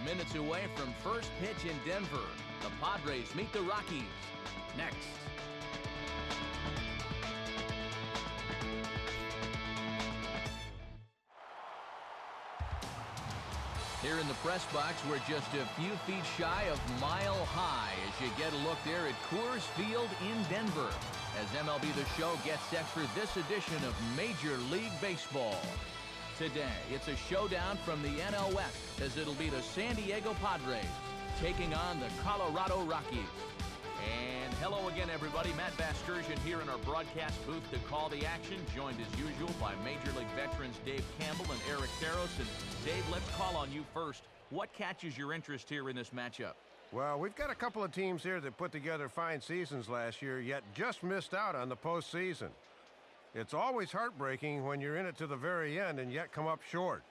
Minutes away from first pitch in Denver. The Padres meet the Rockies. Next. Here in the press box, we're just a few feet shy of Mile High as you get a look there at Coors Field in Denver as MLB The Show gets set for this edition of Major League Baseball. Today, it's a showdown from the NL West as it'll be the San Diego Padres taking on the Colorado Rockies. And hello again, everybody. Matt Vasgersian here in our broadcast booth to call the action, joined as usual by Major League veterans Dave Campbell and Eric Karros. And Dave, let's call on you first. What catches your interest here in this matchup? Well, we've got a couple of teams here that put together fine seasons last year, yet just missed out on the postseason. It's always heartbreaking when you're in it to the very end and yet come up short.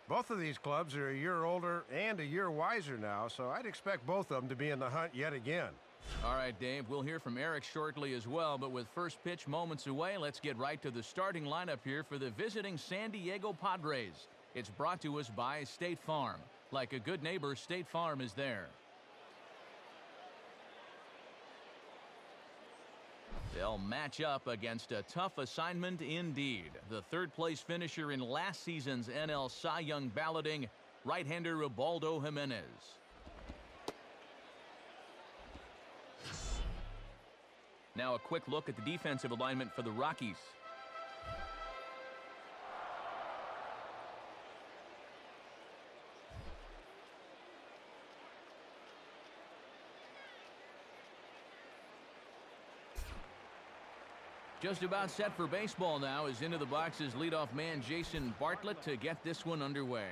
Both of these clubs are a year older and a year wiser now, so I'd expect both of them to be in the hunt yet again. All right, Dave, we'll hear from Eric shortly as well, but with first pitch moments away, let's get right to the starting lineup here for the visiting San Diego Padres. It's brought to us by State Farm. Like a good neighbor, State Farm is there. They'll match up against a tough assignment indeed. The third-place finisher in last season's NL Cy Young balloting, right-hander Ubaldo Jimenez. Now a quick look at the defensive alignment for the Rockies. Just about set for baseball now as into the box's leadoff man Jason Bartlett to get this one underway.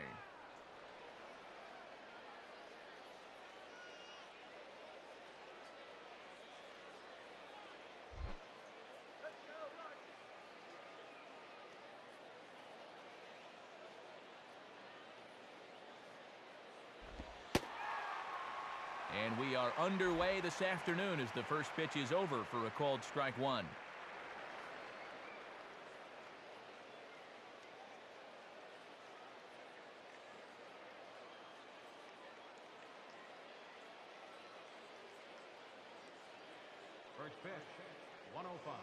And we are underway this afternoon as the first pitch is over for a called strike one. First pitch, 105.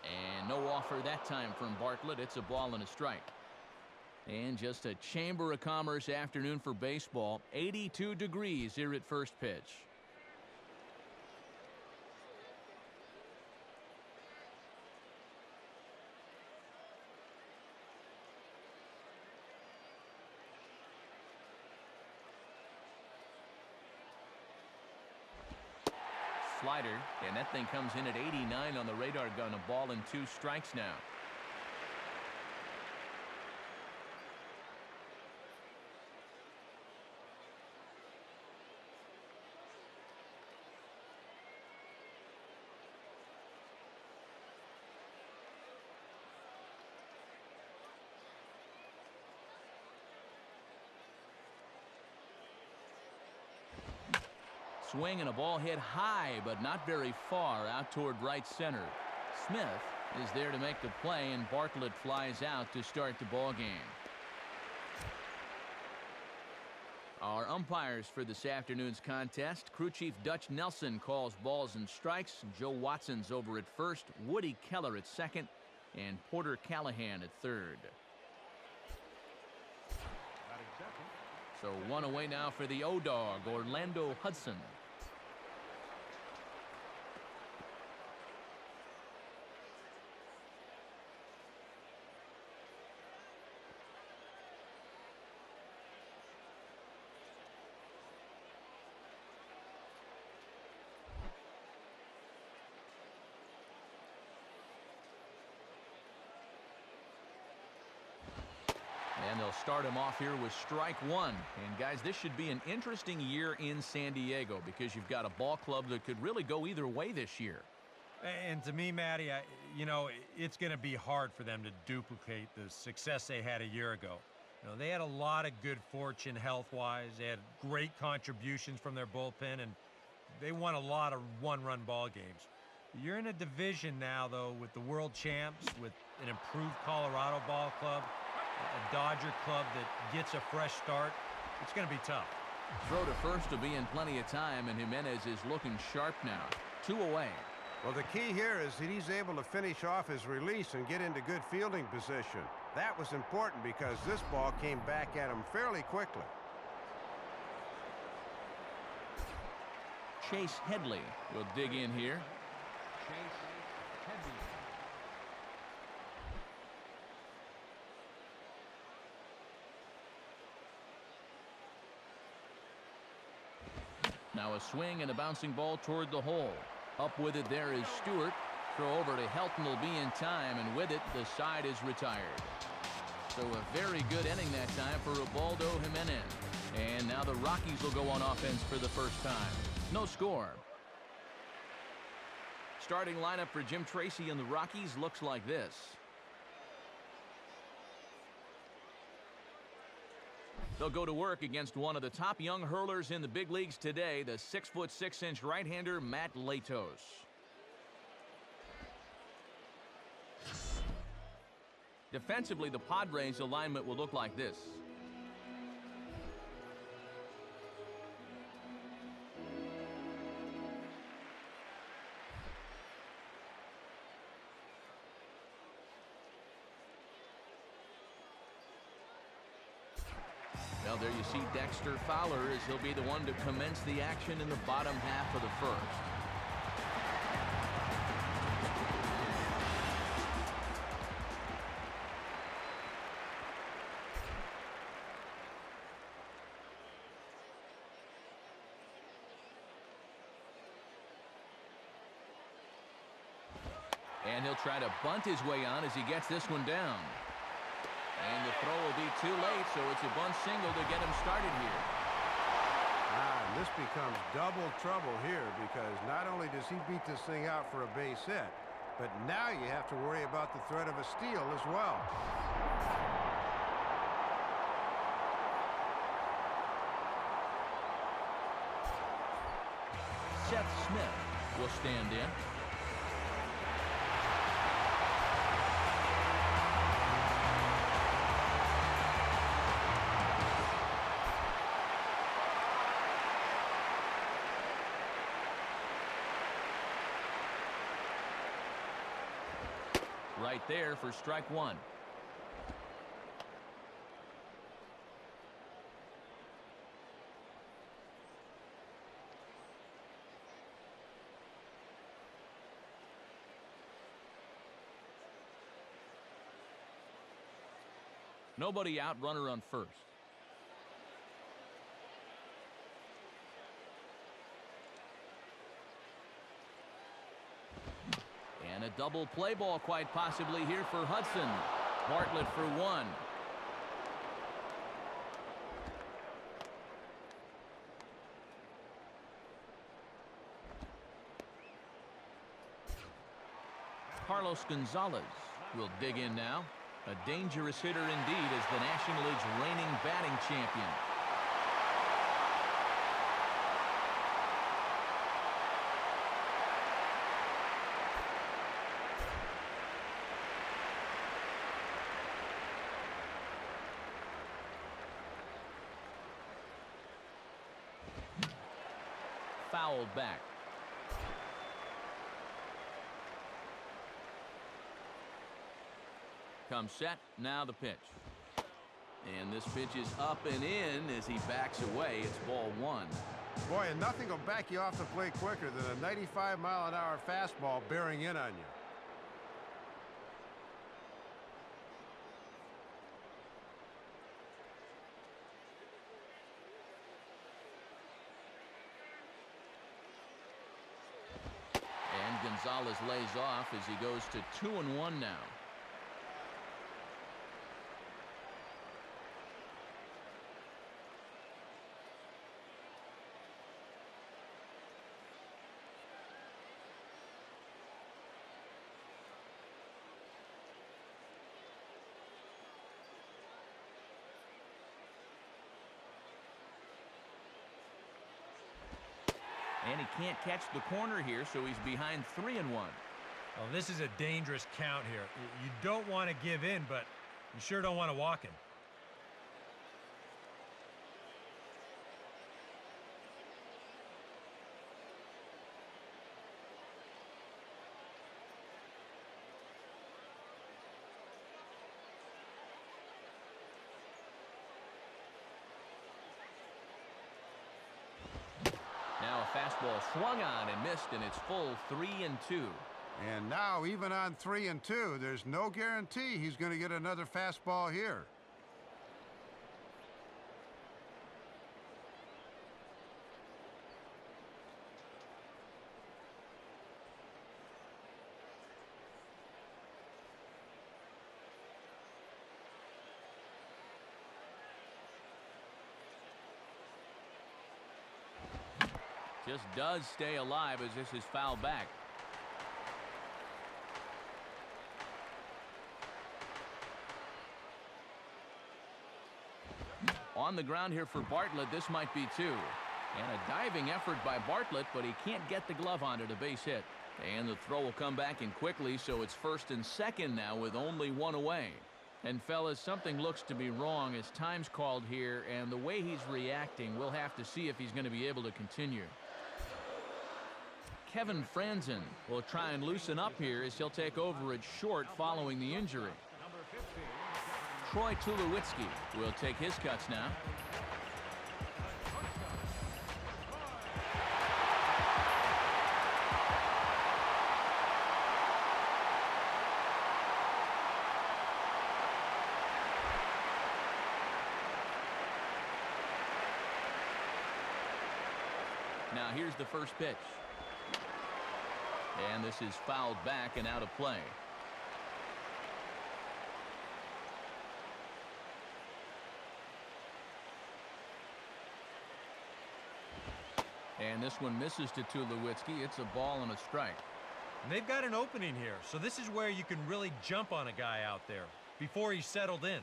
And no offer that time from Bartlett. It's a ball and a strike. And just a Chamber of Commerce afternoon for baseball. 82 degrees here at first pitch. Slider, and that thing comes in at 89 on the radar gun. A ball and two strikes now. Swing and a ball hit high, but not very far out toward right center. Smith is there to make the play, and Bartlett flies out to start the ball game. Our umpires for this afternoon's contest: crew chief Dutch Nelson calls balls and strikes. Joe Watson's over at first, Woody Keller at second, and Porter Callahan at third. So one away now for the O-Dog, Orlando Hudson. And they'll start him off here with strike one. And guys, this should be an interesting year in San Diego because you've got a ball club that could really go either way this year. And to me, Matty, it's going to be hard for them to duplicate the success they had a year ago. They had a lot of good fortune health-wise. They had great contributions from their bullpen, and they won a lot of one-run ball games. You're in a division now, though, with the world champs, with an improved Colorado ball club. A Dodger club that gets a fresh start, it's going to be tough. Throw to first will be in plenty of time, and Jimenez is looking sharp now. 2 away. Well, the key here is that he's able to finish off his release and get into good fielding position. That was important because this ball came back at him fairly quickly. Chase Headley will dig in here. Chase Headley. Now a swing and a bouncing ball toward the hole. Up with it there is Stewart. Throw over to Helton will be in time, and with it, the side is retired. So a very good inning that time for Ubaldo Jimenez. And now the Rockies will go on offense for the first time. No score. Starting lineup for Jim Tracy and the Rockies looks like this. They'll go to work against one of the top young hurlers in the big leagues today, the 6'6" right-hander Matt Latos. Defensively, the Padres alignment will look like this. Well, there you see Dexter Fowler as he'll be the one to commence the action in the bottom half of the first. And he'll try to bunt his way on as he gets this one down. And the throw will be too late, so it's a bunt single to get him started here. And this becomes double trouble here because not only does he beat this thing out for a base hit, but now you have to worry about the threat of a steal as well. Seth Smith will stand in. Right there for strike one. Nobody out, runner on first. And a double play ball quite possibly here for Hudson. Bartlett for one. Carlos Gonzalez will dig in now. A dangerous hitter indeed as the National League's reigning batting champion. Fouled back. Comes set, now the pitch. And this pitch is up and in as he backs away. It's ball one. Boy, and nothing will back you off the plate quicker than a 95-mile-an-hour fastball bearing in on you. Gonzalez lays off as he goes to 2-1 now. And he can't catch the corner here, so he's behind 3-1. Well, this is a dangerous count here. You don't want to give in, but You sure don't want to walk him. Now a fastball swung on and missed, and it's full 3-2. And now, even on 3-2, there's no guarantee he's going to get another fastball here. Just does stay alive as this is fouled back. On the ground here for Bartlett, this might be two. And a diving effort by Bartlett, but he can't get the glove onto the base hit. And the throw will come back in quickly, so it's first and second now with only one away. And fellas, something looks to be wrong as time's called here, and the way he's reacting, we'll have to see if he's going to be able to continue. Kevin Franzen will try and loosen up here as he'll take over at short following the injury. Troy Tulowitzki will take his cuts now. Now here's the first pitch. And this is fouled back and out of play. And this one misses to Tulowitzki. It's a ball and a strike. And they've got an opening here, so this is where you can really jump on a guy out there before he's settled in.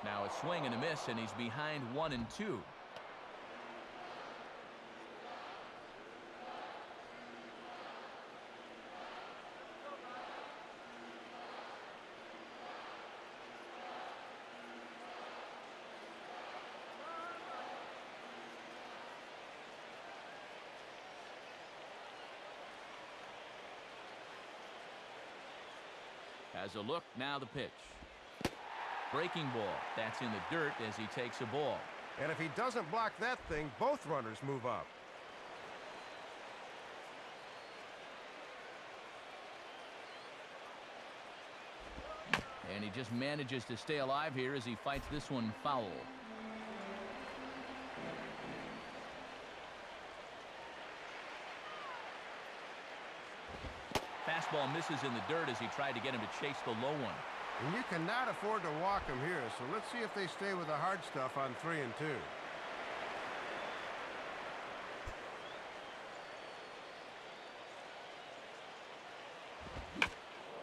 Now a swing and a miss, and he's behind 1-2. As a look, now the pitch. Breaking ball. That's in the dirt as he takes a ball. And if he doesn't block that thing, both runners move up. And he just manages to stay alive here as he fights this one foul. Fastball misses in the dirt as he tried to get him to chase the low one. And you cannot afford to walk him here, so let's see if they stay with the hard stuff on 3-2.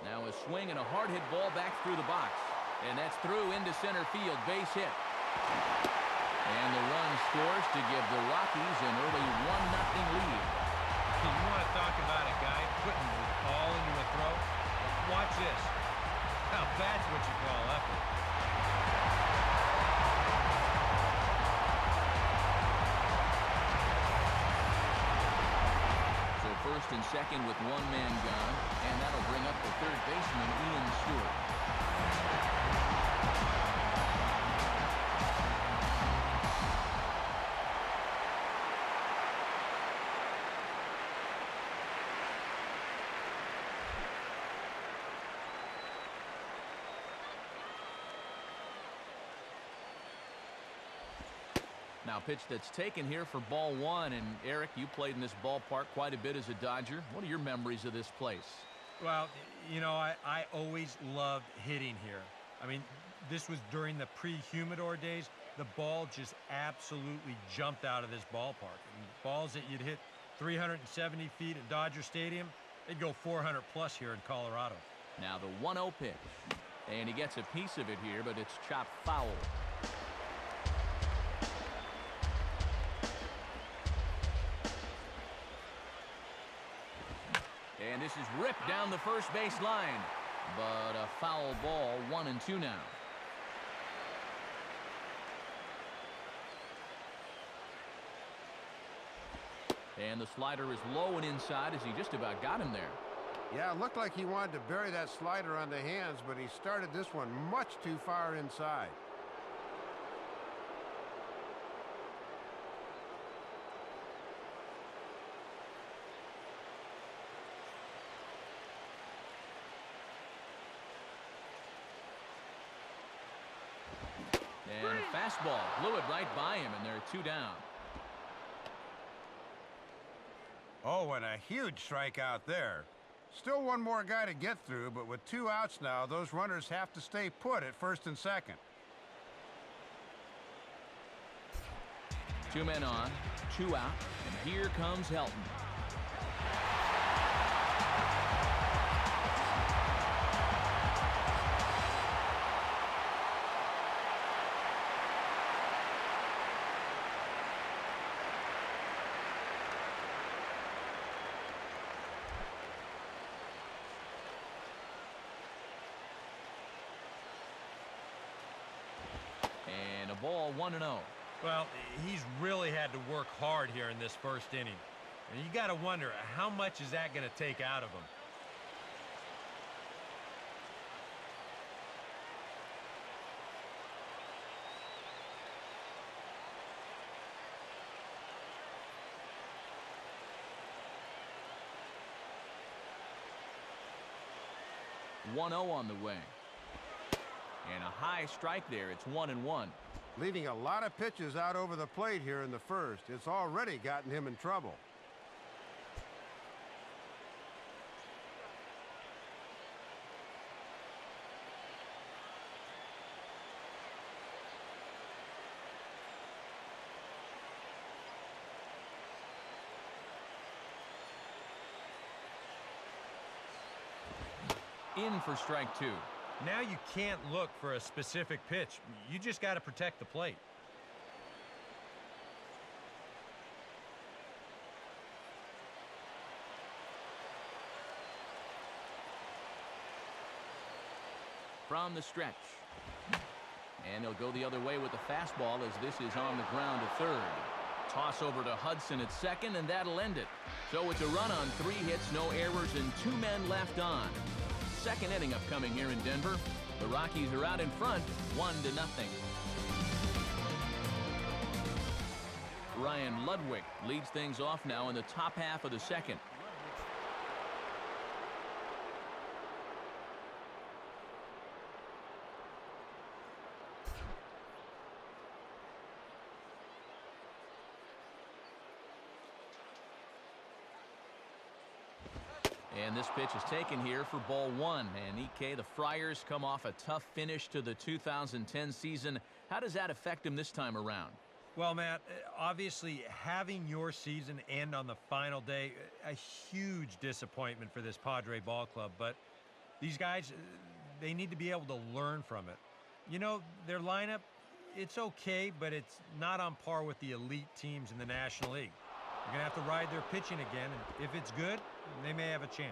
Now a swing and a hard hit ball back through the box. And that's through into center field, base hit. And the run scores to give the Rockies an early 1-0 lead. You want to talk about a guy putting the ball into a throw? Watch this. Now that's what you call effort. So first and second with one man gone, and that'll bring up the third baseman, Ian Stewart. Now pitch that's taken here for ball one. And Eric, you played in this ballpark quite a bit as a Dodger. What are your memories of this place? Well, you know, I always loved hitting here. I mean, this was during the pre-Humidor days. The ball just absolutely jumped out of this ballpark. I mean, balls that you'd hit 370 feet at Dodger Stadium, they'd go 400 plus here in Colorado. Now the 1-0 pitch. And he gets a piece of it here, but it's chopped foul. And this is ripped down the first base line. But a foul ball, 1-2 now. And the slider is low and inside as he just about got him there. Yeah, it looked like he wanted to bury that slider on the hands, but he started this one much too far inside. And a fastball blew it right by him, and they're 2 down. Oh, and a huge strikeout there. Still one more guy to get through, but with 2 outs now, those runners have to stay put at first and second. 2 men on, 2 out, and here comes Helton. And a ball, 1-0. Well, he's really had to work hard here in this first inning. And you got to wonder, how much is that going to take out of him? One-0 on the way. And a high strike there. It's 1-1. Leaving a lot of pitches out over the plate here in the first. It's already gotten him in trouble. In for strike 2. Now you can't look for a specific pitch. You just got to protect the plate. From the stretch. And he'll go the other way with the fastball as this is on the ground to third. Toss over to Hudson at second, and that'll end it. So it's a run on 3 hits, no errors, and 2 men left on. Second inning upcoming here in Denver. The Rockies are out in front, 1-0. Ryan Ludwig leads things off now in the top half of the second. And this pitch is taken here for ball 1. And EK, the Friars come off a tough finish to the 2010 season. How does that affect them this time around? Well, Matt, obviously having your season end on the final day, a huge disappointment for this Padre ball club. But these guys, they need to be able to learn from it. You know, their lineup, it's okay, but it's not on par with the elite teams in the National League. You're going to have to ride their pitching again, and if it's good, they may have a chance.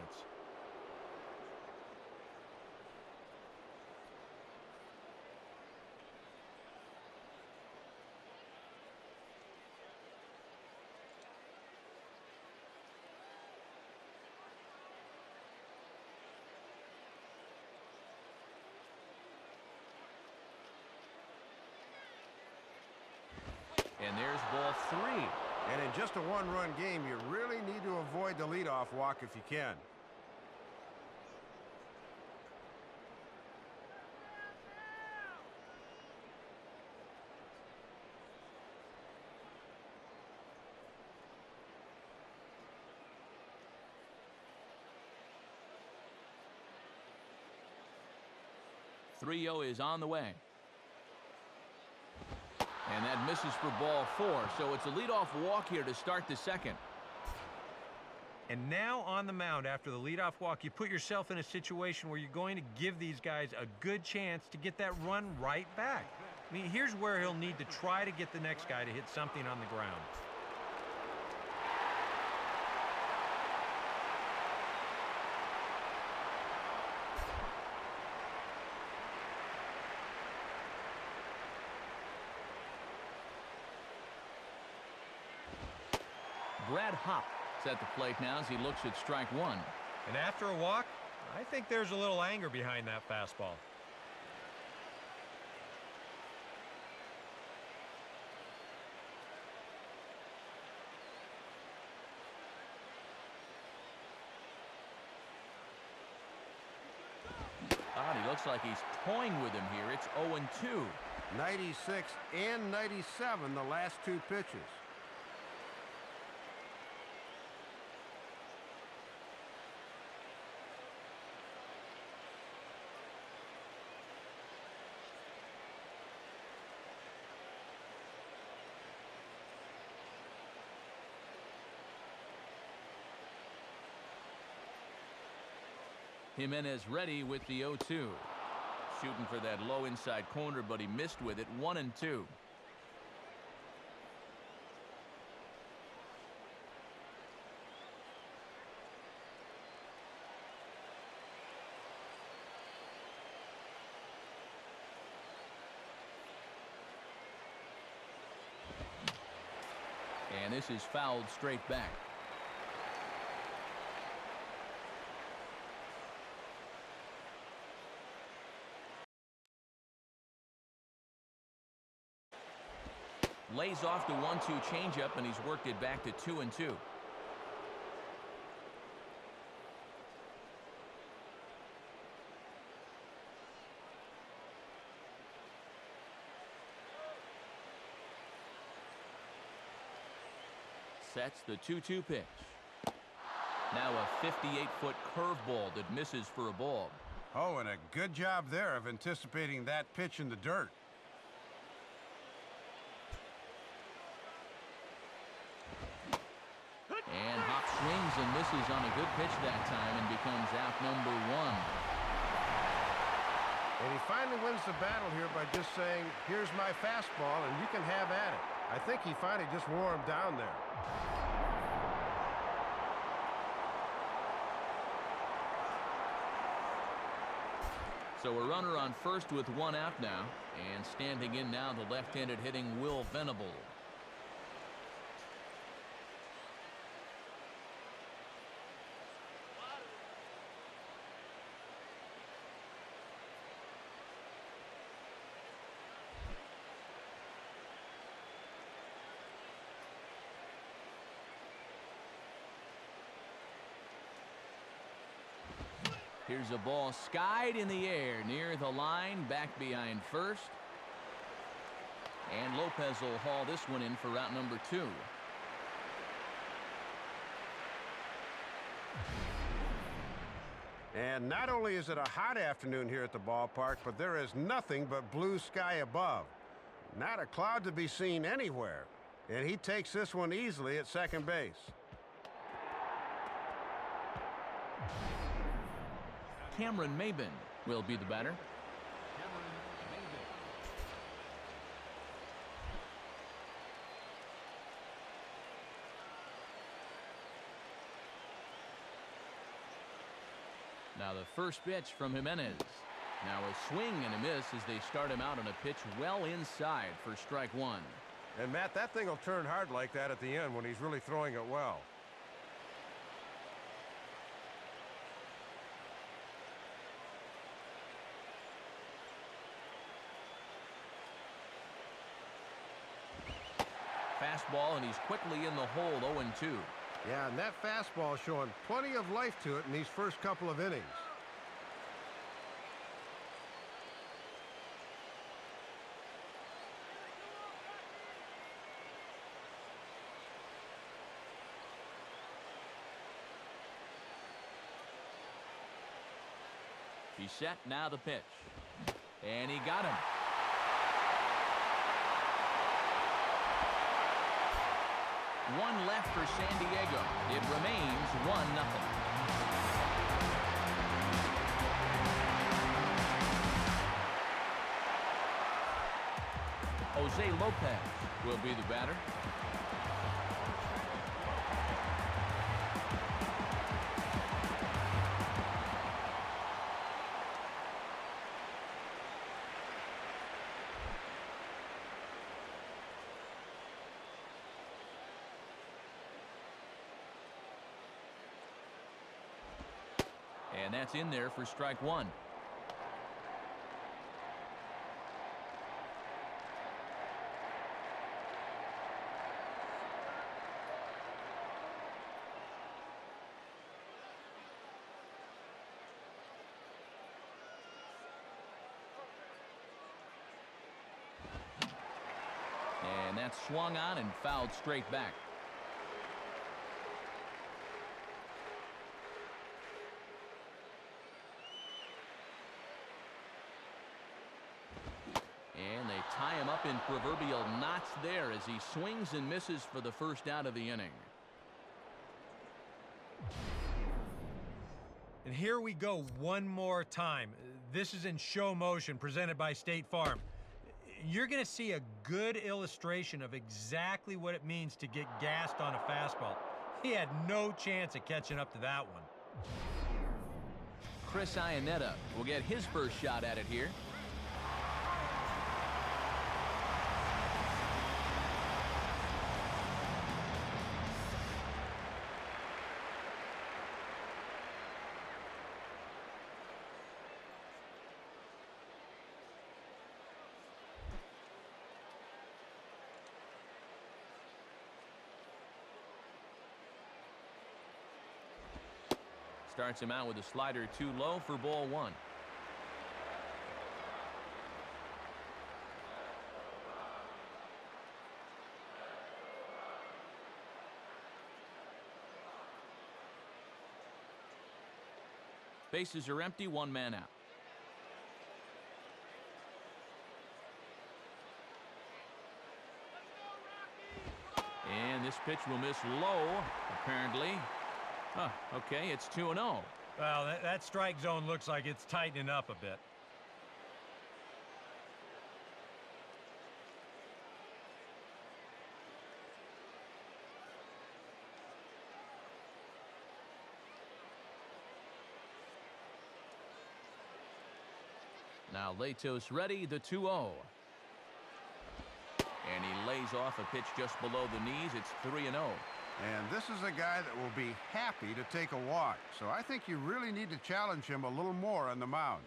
And there's ball 3. And in just a one-run game, you really need to avoid the leadoff walk if you can. .30 is on the way. And that misses for ball 4, so it's a leadoff walk here to start the second. And now on the mound after the leadoff walk, you put yourself in a situation where you're going to give these guys a good chance to get that run right back. I mean, here's where he'll need to try to get the next guy to hit something on the ground. Brad Hopp at the plate now as he looks at strike one. And after a walk, I think there's a little anger behind that fastball. He looks like he's toying with him here. It's 0-2. 96 and 97 the last two pitches. Jimenez ready with the 0-2. Shooting for that low inside corner, but he missed with it. 1-2. And this is fouled straight back. Lays off the 1-2 changeup, and he's worked it back to 2-2. Sets the 2-2 pitch. Now a 58-foot curveball that misses for a ball. Oh, and a good job there of anticipating that pitch in the dirt. And Hop swings and misses on a good pitch that time and becomes out number one. And he finally wins the battle here by just saying, here's my fastball and you can have at it. I think he finally just wore him down there. So a runner on first with one out now, and standing in now the left-handed hitting Will Venable. Here's a ball skied in the air near the line, back behind first. And Lopez will haul this one in for route number 2. And not only is it a hot afternoon here at the ballpark, but there is nothing but blue sky above. Not a cloud to be seen anywhere. And he takes this one easily at second base. Cameron Maben will be the batter. Now the first pitch from Jimenez. Now a swing and a miss as they start him out on a pitch well inside for strike one. And Matt, that thing will turn hard like that at the end when he's really throwing it well. Fastball, and he's quickly in the hole. 0-2. Yeah, and that fastball showing plenty of life to it in these first couple of innings. He's set, now the pitch. And he got him. One left for San Diego. It remains 1-0. Jose Lopez will be the batter. And that's in there for strike one. And that's swung on and fouled straight back. And they tie him up in proverbial knots there as he swings and misses for the first out of the inning. And here we go one more time. This is in show motion presented by State Farm. You're going to see a good illustration of exactly what it means to get gassed on a fastball. He had no chance of catching up to that one. Chris Iannetta will get his first shot at it here. Starts him out with a slider too low for ball one. Bases are empty, one man out. And this pitch will miss low, apparently. Huh, okay, it's 2-0. Well, that strike zone looks like it's tightening up a bit. Now Latos ready, the 2-0. And he lays off a pitch just below the knees. It's 3-0. And this is a guy that will be happy to take a walk. So I think you really need to challenge him a little more on the mound.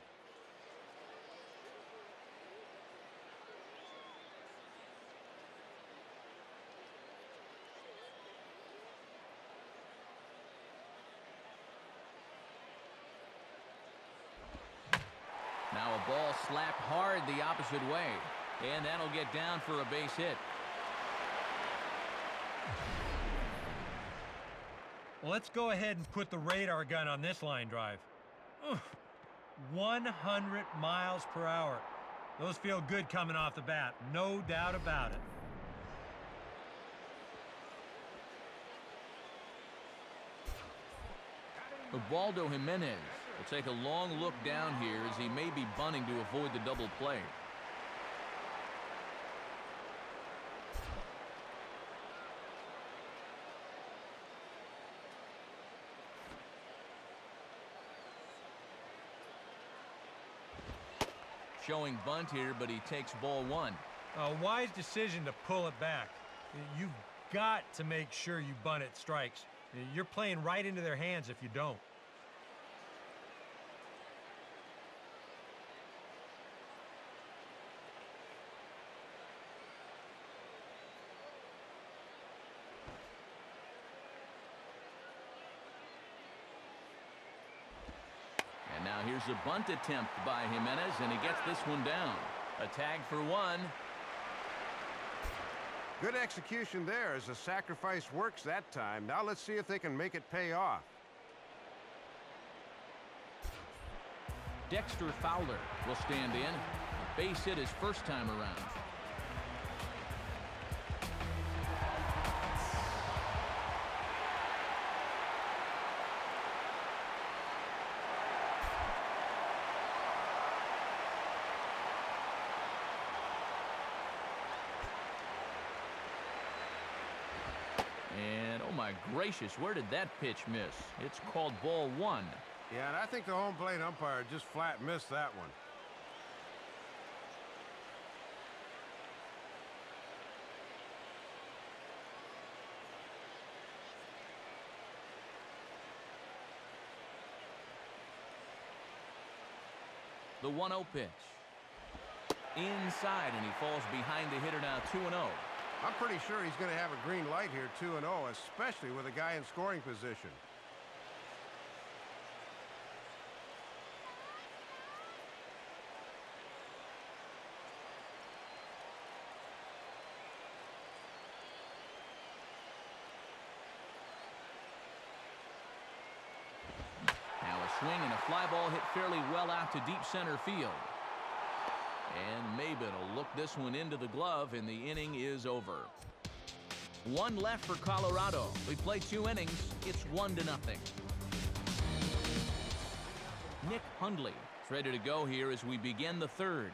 Now a ball slapped hard the opposite way. And that'll get down for a base hit. Well, let's go ahead and put the radar gun on this line drive. 100 miles per hour. Those feel good coming off the bat. No doubt about it. Ubaldo Jimenez will take a long look down here as he may be bunting to avoid the double play. Showing bunt here, but he takes ball one. A wise decision to pull it back. You've got to make sure you bunt at strikes. You're playing right into their hands if you don't. And now here's a bunt attempt by Jimenez, and he gets this one down. A tag for one. Good execution there as the sacrifice works that time. Now let's see if they can make it pay off. Dexter Fowler will stand in. Base hit his first time around. my gracious, where did that pitch miss? It's called ball one. Yeah, and I think the home plate umpire just flat missed that one. The 1-0 pitch. Inside, and he falls behind the hitter now 2-0. I'm pretty sure he's going to have a green light here, 2-0, especially with a guy in scoring position. Swing and a fly ball hit fairly well out to deep center field. And Maybin will look this one into the glove, and the inning is over. One left for Colorado. We play 2 innings. It's 1-0. Nick Hundley is ready to go here as we begin the third.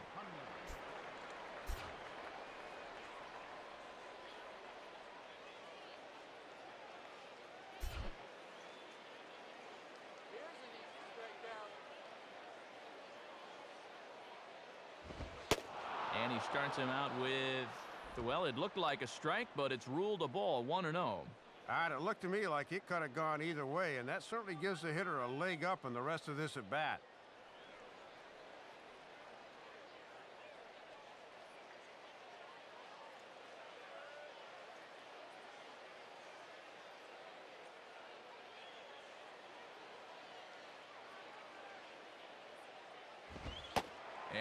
And he starts him out with, well, it looked like a strike, but it's ruled a ball, 1-0. It looked to me like it could have gone either way, and that certainly gives the hitter a leg up in the rest of this at bat.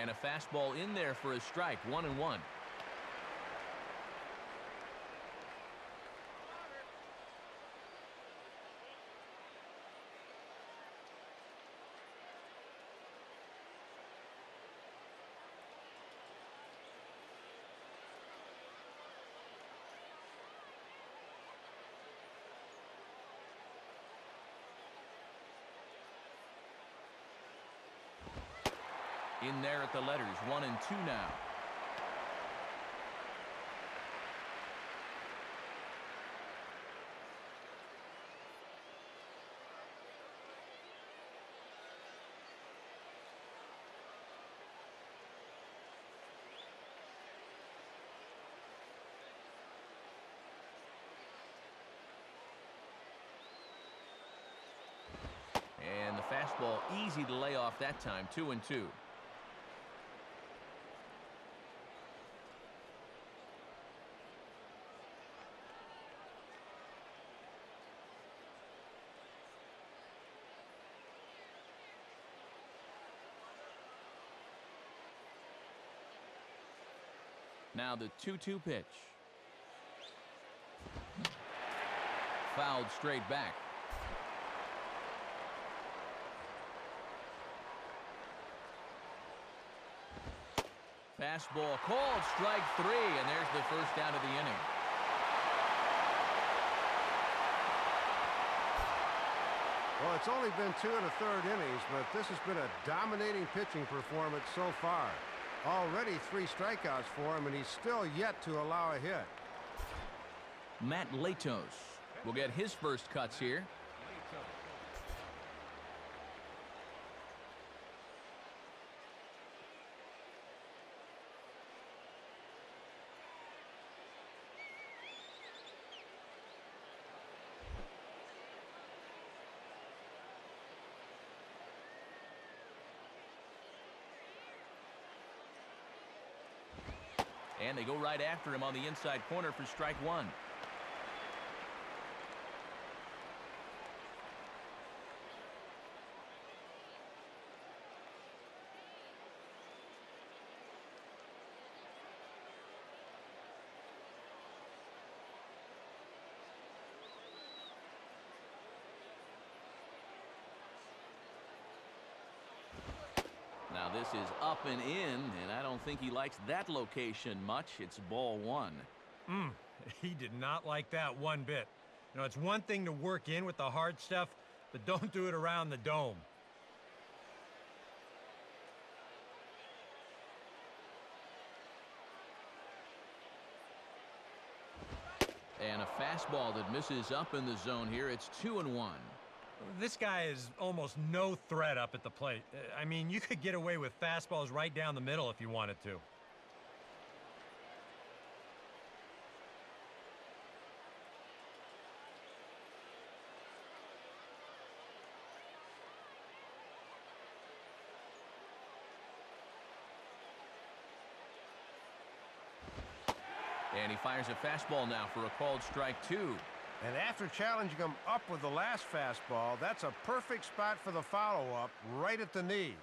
And a fastball in there for a strike, 1-1. In there at the letters, 1-2 now. And the fastball easy to lay off that time, 2-2. Now the 2-2 pitch. Fouled straight back. Fastball called strike 3, and there's the first out of the inning. Well, it's only been 2 1/3 innings, but this has been a dominating pitching performance so far. Already 3 strikeouts for him, and he's still yet to allow a hit. Matt Latos will get his first cuts here. And they go right after him on the inside corner for strike 1. Now this is up and in, and I don't think he likes that location much. It's ball 1. He did not like that one bit. You know, it's one thing to work in with the hard stuff, but don't do it around the dome. And a a fastball that misses up in the zone here. It's 2-1. This guy is almost no threat up at the plate. I mean, you could get away with fastballs right down the middle if you wanted to. And he fires a fastball now for a called strike 2. And after challenging him up with the last fastball, that's a perfect spot for the follow-up, right at the knees.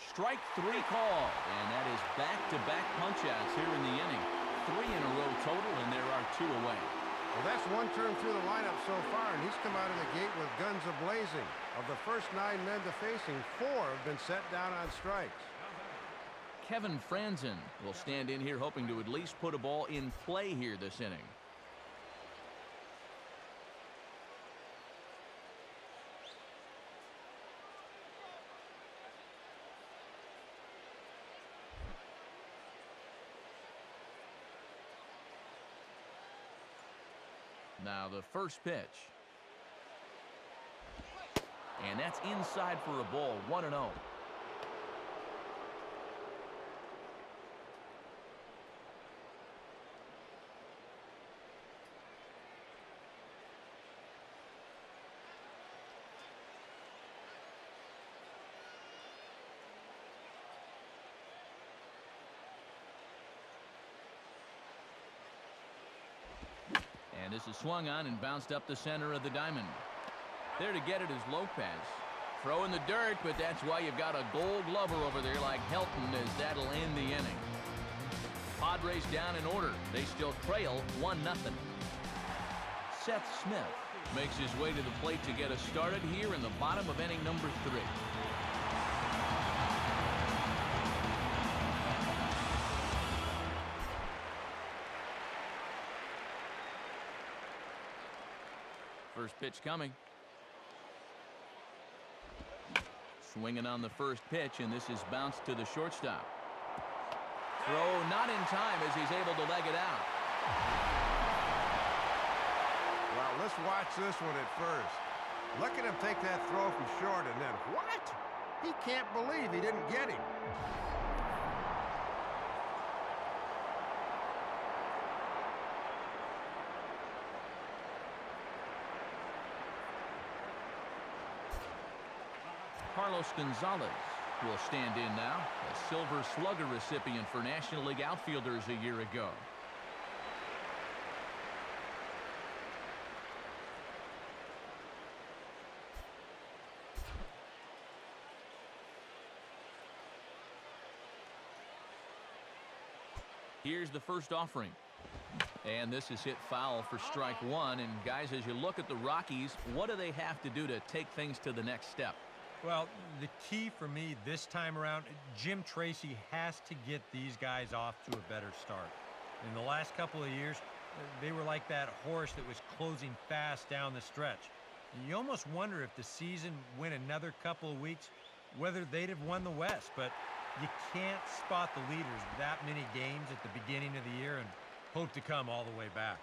Strike 3 call, and that is back-to-back punch-outs here in the inning. 3 in a row total, and there are 2 away. Well, that's one turn through the lineup so far, and he's come out of the gate with guns a-blazing. Of the first 9 men to face him, 4 have been set down on strikes. Kevin Franzen will stand in here hoping to at least put a ball in play here this inning. Now the first pitch. And that's inside for a ball, 1-0. And this is swung on and bounced up the center of the diamond. There to get it is Lopez. Throw in the dirt, but that's why you've got a Gold Glover over there like Helton, as that'll end the inning. Padres down in order. They still trail 1-0. Seth Smith makes his way to the plate to get us started here in the bottom of inning number 3. First pitch coming. Swinging on the first pitch, and this is bounced to the shortstop. Throw not in time as he's able to leg it out. Well, let's watch this one at first. Look at him take that throw from short, and then what? He can't believe he didn't get him. Carlos Gonzalez will stand in now, a Silver Slugger recipient for National League outfielders a year ago. Here's the first offering. And this is hit foul for strike 1. And guys, as you look at the Rockies, what do they have to do to take things to the next step? Well, the key for me this time around, Jim Tracy has to get these guys off to a better start. In the last couple of years, they were like that horse that was closing fast down the stretch. You almost wonder if the season went another couple of weeks, whether they'd have won the West. But you can't spot the leaders that many games at the beginning of the year and hope to come all the way back.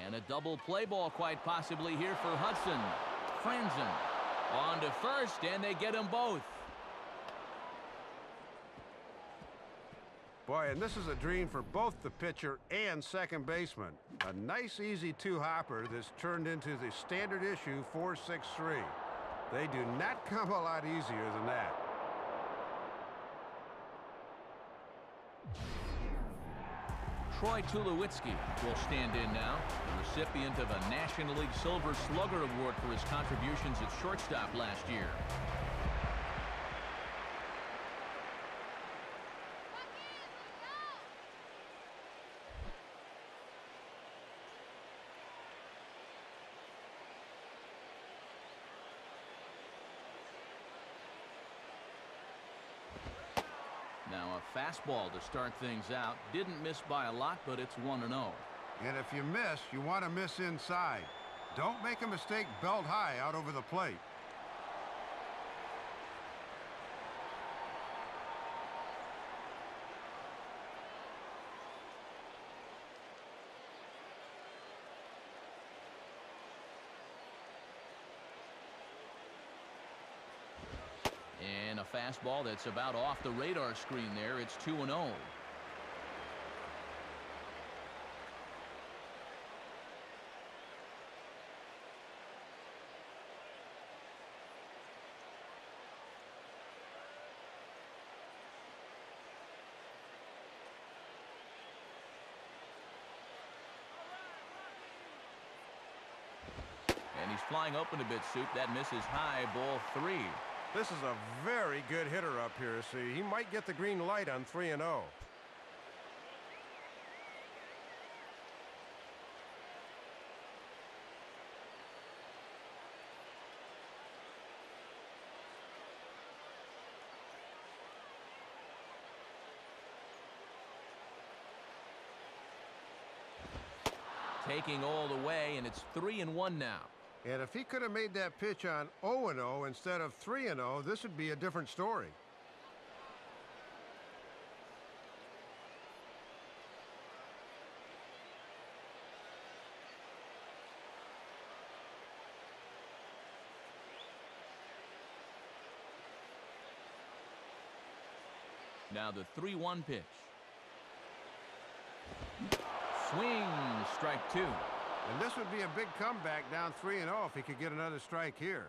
And a double play ball quite possibly here for Hudson. Franzen on to first, and they get them both. Boy, and this is a dream for both the pitcher and second baseman. A nice, easy two-hopper that's turned into the standard issue 4-6-3. They do not come a lot easier than that. Troy Tulowitzki will stand in now, the recipient of a National League Silver Slugger Award for his contributions at shortstop last year. Now a fastball to start things out. Didn't miss by a lot, but it's 1-0. And if you miss, you want to miss inside. Don't make a mistake belt high out over the plate. And a fastball that's about off the radar screen there. It's 2-0. And he's flying open a bit, Soup. That misses high, ball 3. This is a very good hitter up here, see. He might get the green light on 3-0. Taking all the way, and it's 3-1 now. And if he could have made that pitch on 0-0 instead of 3-0, this would be a different story. Now the 3-1 pitch. Swing, strike 2. And this would be a big comeback down 3-0 if he could get another strike here.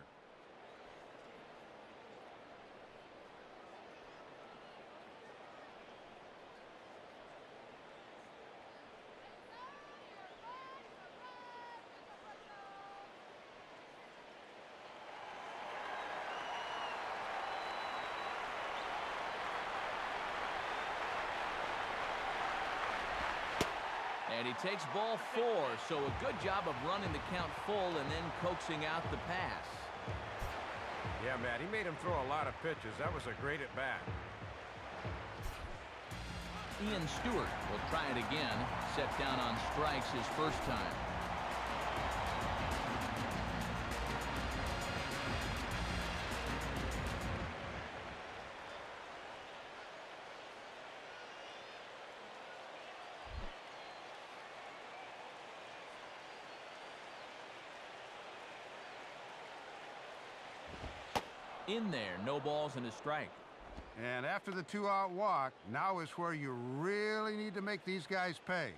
And he takes ball 4, so a good job of running the count full and then coaxing out the pass. Yeah, Matt, he made him throw a lot of pitches. That was a great at-bat. Ian Stewart will try it again. Set down on strikes his first time. In there, no balls and a strike. And after the 2-out walk, now is where you really need to make these guys pay.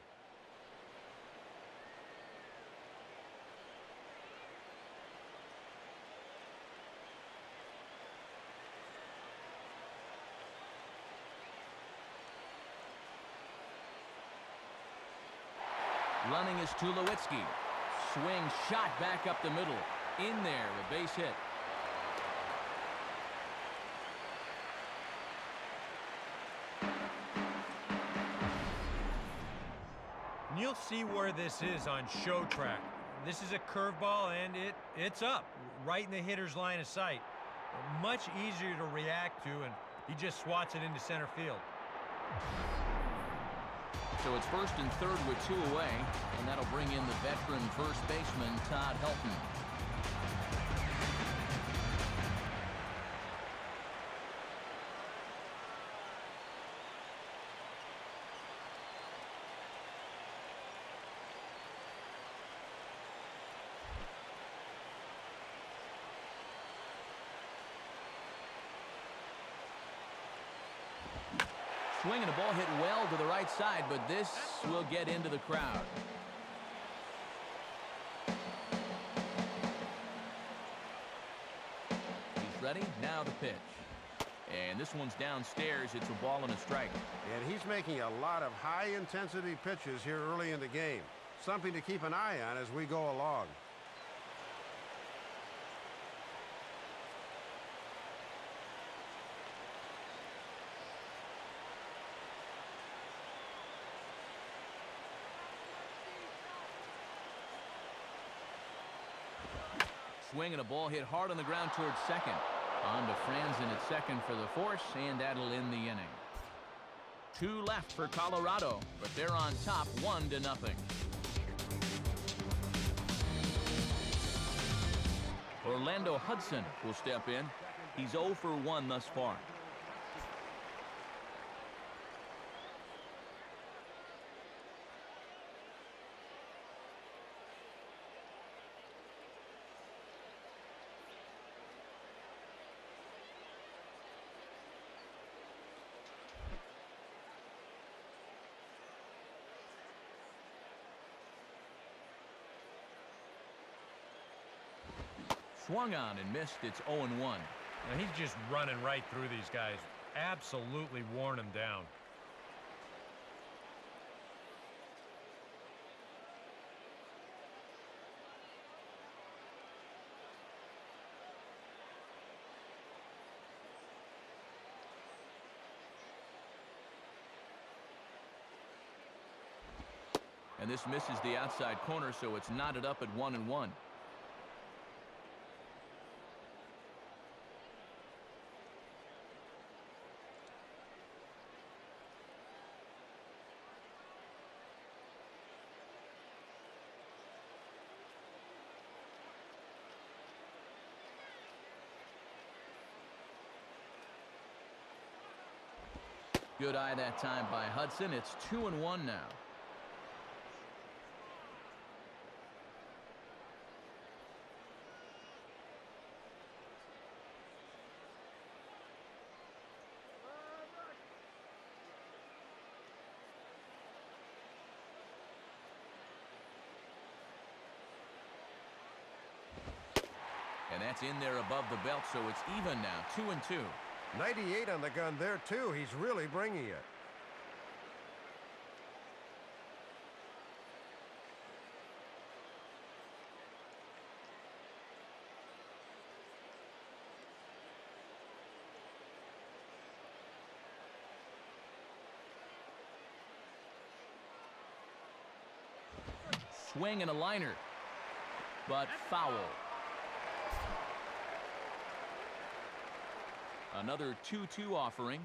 Running is Tulowitzki. Swing, shot back up the middle. In there, a base hit. And you'll see where this is on show track. This is a curveball, and it's up, right in the hitter's line of sight. Much easier to react to, and he just swats it into center field. So it's first and third with 2 away, and that'll bring in the veteran first baseman, Todd Helton. Swing and a ball hit well to the right side, but this will get into the crowd. He's ready. Now the pitch. And this one's downstairs. It's a ball and a strike. And he's making a lot of high-intensity pitches here early in the game. Something to keep an eye on as we go along. Swing and a ball hit hard on the ground towards second. On to Franzen at second for the force, and that'll end the inning. Two left for Colorado, but they're on top 1-0. Orlando Hudson will step in. He's 0 for 1 thus far. Swung on and missed. It's 0-1. Now he's just running right through these guys. Absolutely worn them down. And this misses the outside corner, so it's knotted up at 1-1. Good eye that time by Hudson. It's 2-1 now. And that's in there above the belt, so it's even now, 2-2. 98 on the gun there, too. He's really bringing it. Swing and a liner, but foul. Another 2-2 offering.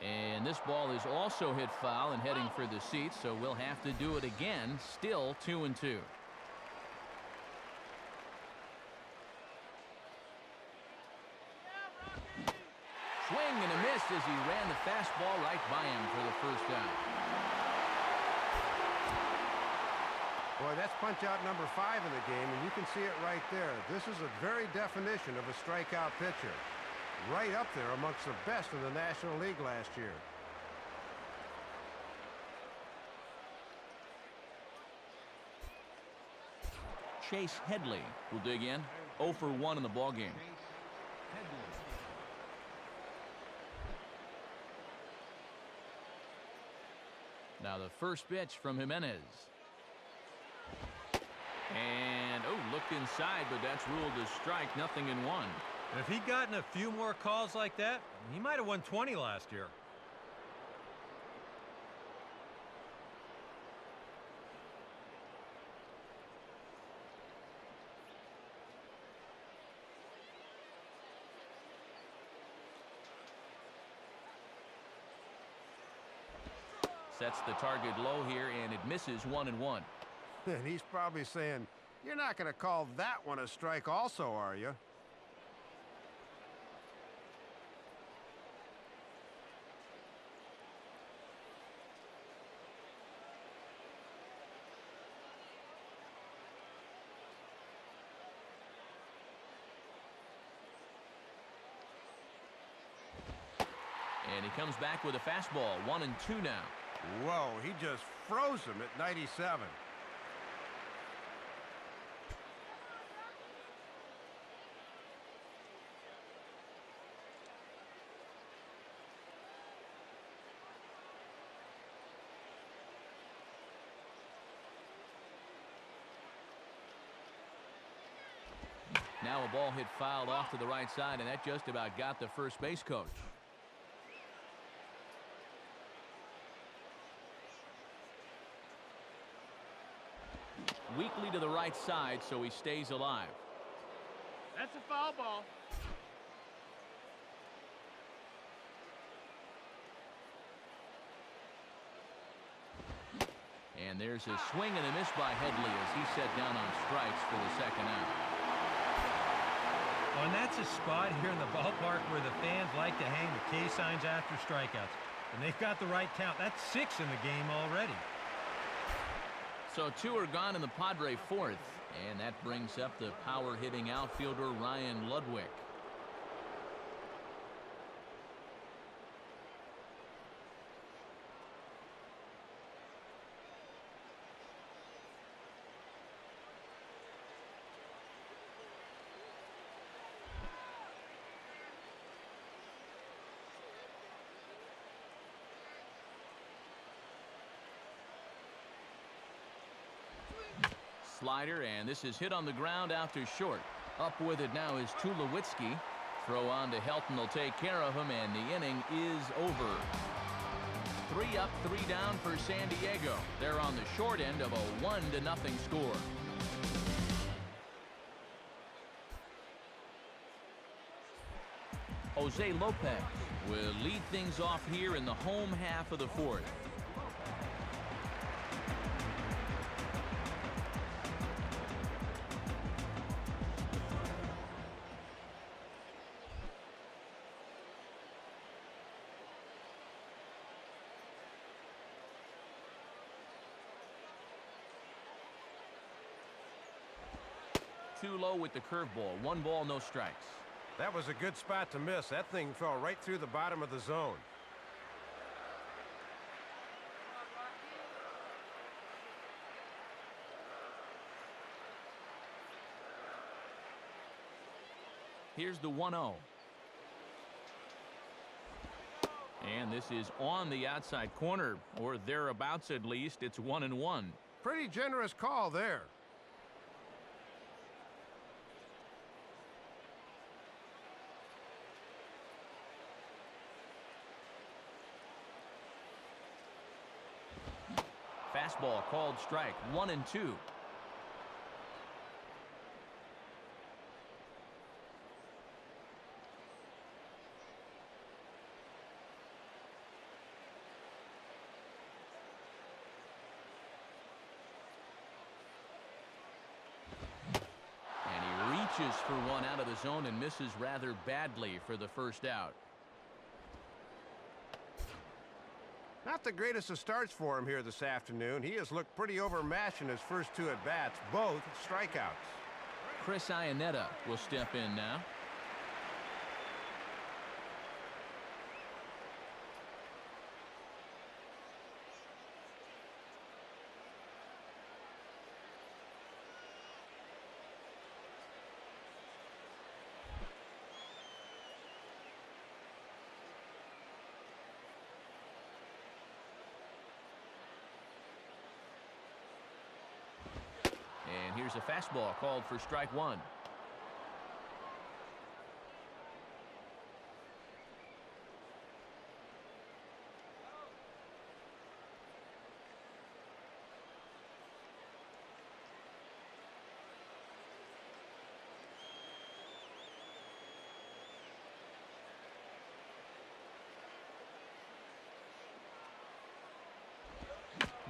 And this ball is also hit foul and heading for the seats, so we'll have to do it again. Still 2-2. Swing and a miss as he ran the fastball right by him for the first out. Boy, that's punch-out number 5 in the game, and you can see it right there. This is a very definition of a strikeout pitcher. Right up there amongst the best in the National League last year. Chase Headley will dig in. 0 for 1 in the ballgame. Now the first pitch from Jimenez. And, looked inside, but that's ruled a strike, 0-1. And if he'd gotten a few more calls like that, he might have won 20 last year. Sets the target low here, and it misses 1-1. And he's probably saying, you're not going to call that one a strike also, are you? And he comes back with a fastball, 1-2 now. Whoa, he just froze him at 97. Now a ball hit fouled off to the right side, and that just about got the first base coach. Weakly to the right side, so he stays alive. That's a foul ball. And there's a swing and a miss by Headley as he set down on strikes for the second out. Well, and that's a spot here in the ballpark where the fans like to hang the K signs after strikeouts. And they've got the right count. That's 6 in the game already. So 2 are gone in the Padre fourth. And that brings up the power-hitting outfielder Ryan Ludwig. Slider, and this is hit on the ground out to short. Up with it now is Tulowitzki. Throw on to Helton will take care of him, and the inning is over. 3 up, 3 down for San Diego. They're on the short end of a 1-0 score. Jose Lopez will lead things off here in the home half of the fourth. Too low with the curveball. 1 ball, no strikes. That was a good spot to miss. That thing fell right through the bottom of the zone. Here's the 1-0. And this is on the outside corner, or thereabouts at least. It's 1-1. Pretty generous call there. Fastball called strike. 1-2. And he reaches for one out of the zone and misses rather badly for the first out. Not the greatest of starts for him here this afternoon. He has looked pretty overmatched in his first 2 at-bats, both strikeouts. Chris Iannetta will step in now. And here's a fastball called for strike 1.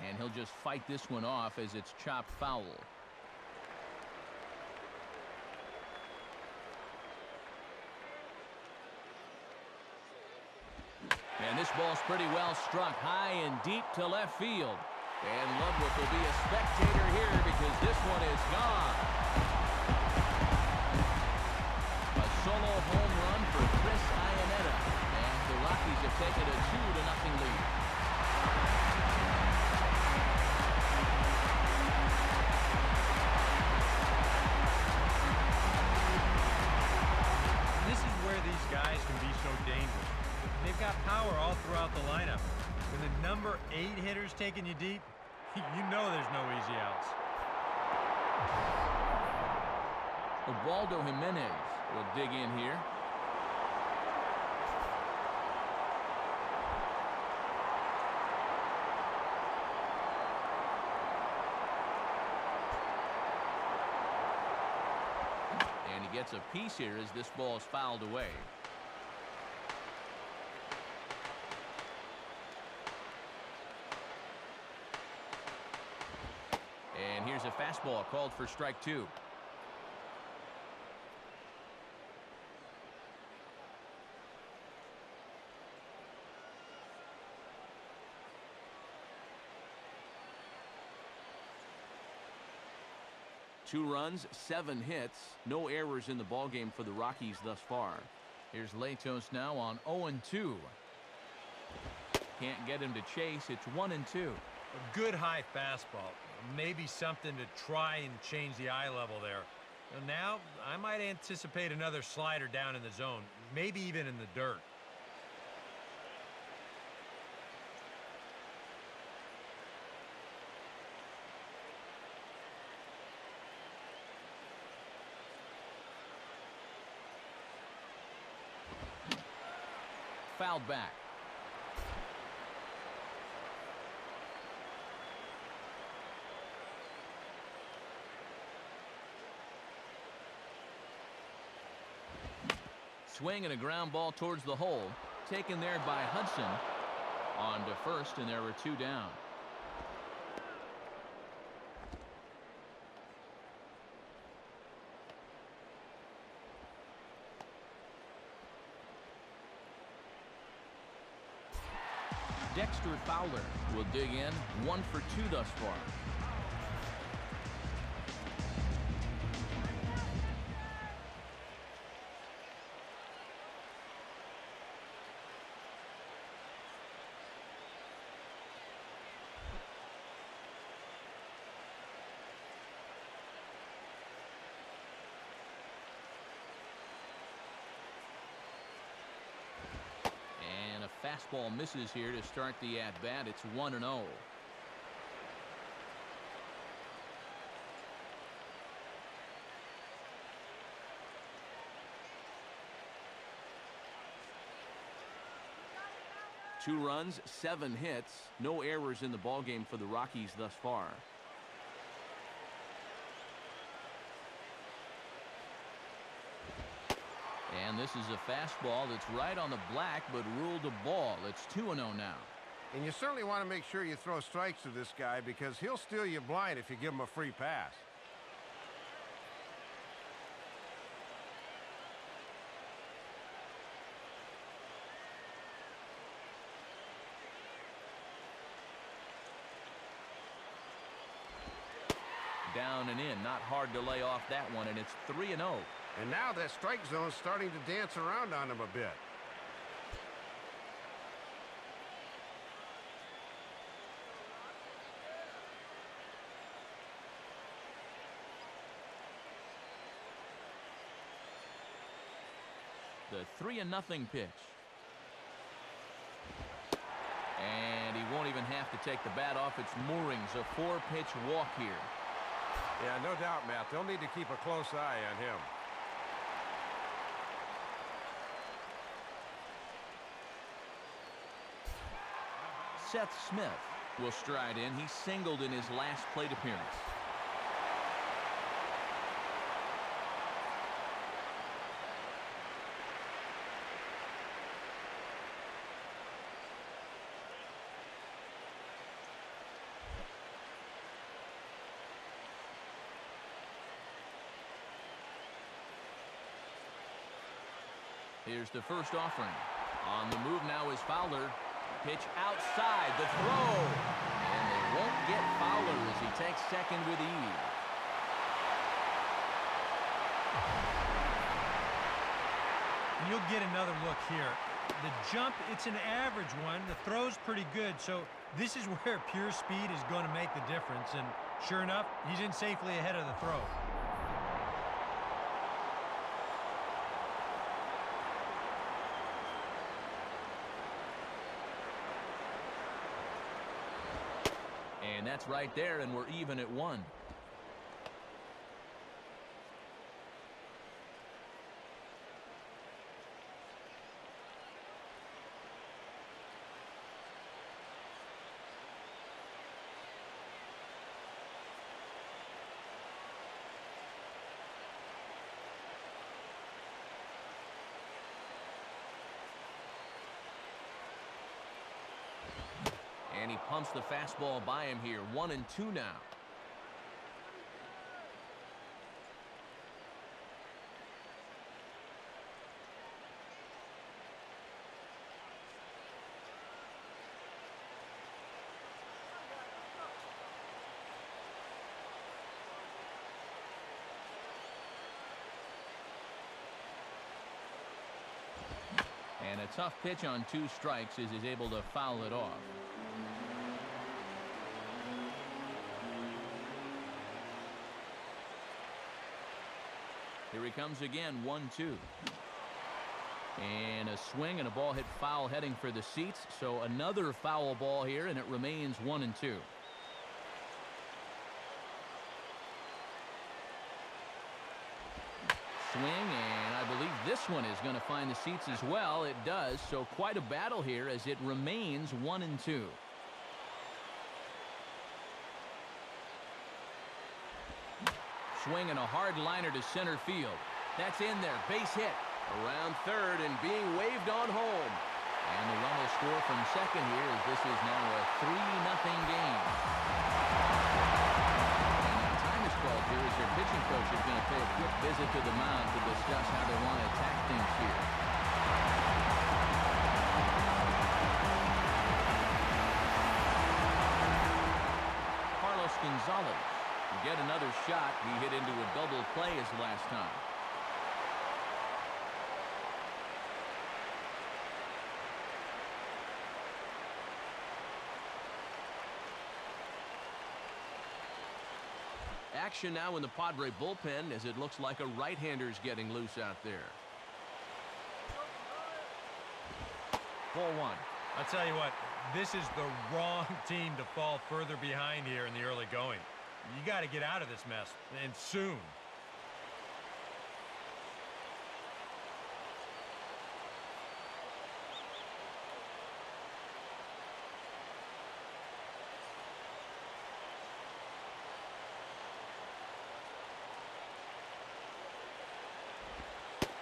And he'll just fight this one off as it's chopped foul. And this ball's pretty well struck high and deep to left field. And Ludwig will be a spectator here because this one is gone. A solo home run for Chris Iannetta. And the Rockies have taken a 2-0 lead. This is where these guys can be so dangerous. They've got power all throughout the lineup. When the number 8 hitter's taking you deep, you know there's no easy outs. Ubaldo Jimenez will dig in here. And he gets a piece here as this ball is fouled away. fastball called for strike 2. Two runs, 7 hits, no errors in the ballgame for the Rockies thus far. Here's Latos now on 0-2. Can't get him to chase. It's 1-2. A good high fastball. Maybe something to try and change the eye level there. Now, I might anticipate another slider down in the zone, maybe even in the dirt. Fouled back. Swing and a ground ball towards the hole. Taken there by Hudson. On to first, and there were 2 down. Dexter Fowler will dig in. 1 for 2 thus far. Fastball misses here to start the at-bat. It's 1-0. Two runs, 7 hits, no errors in the ballgame for the Rockies thus far. And this is a fastball that's right on the black, but ruled a ball. It's 2-0 now. And you certainly want to make sure you throw strikes to this guy because he'll steal you blind if you give him a free pass. Down and in, not hard to lay off that one, and it's 3-0. And now that strike zone's starting to dance around on him a bit. The 3-0 pitch. And he won't even have to take the bat off its moorings. A 4-pitch walk here. Yeah, no doubt, Matt. They'll need to keep a close eye on him. Seth Smith will stride in. He singled in his last plate appearance. Here's the first offering. On the move now is Fowler. Pitch outside, the throw. And they won't get Fowler as he takes second with ease. You'll get another look here. The jump, it's an average one. The throw's pretty good, so this is where pure speed is going to make the difference. And sure enough, he's in safely ahead of the throw. And that's right there, and we're even at 1. And he pumps the fastball by him here. 1-2 now. a tough pitch on 2 strikes as he's able to foul it off. Here he comes again, 1-2. And a swing and a ball hit foul heading for the seats. So another foul ball here, and it remains 1-2. Swing, and I believe this one is going to find the seats as well. It does, so quite a battle here as it remains 1-2. Swing and a hard liner to center field. That's in there, base hit. Around third and being waved on home. And the run will score from second here as this is now a 3-0 game. And now time is called here as their pitching coach is going to pay a quick visit to the mound to discuss how they want to attack things here. Carlos Gonzalez will get another shot. He hit into a double play his last time. Action now in the Padre bullpen as it looks like a right-hander's getting loose out there. Ball 1. I'll tell you what, this is the wrong team to fall further behind here in the early going. You got to get out of this mess, and soon.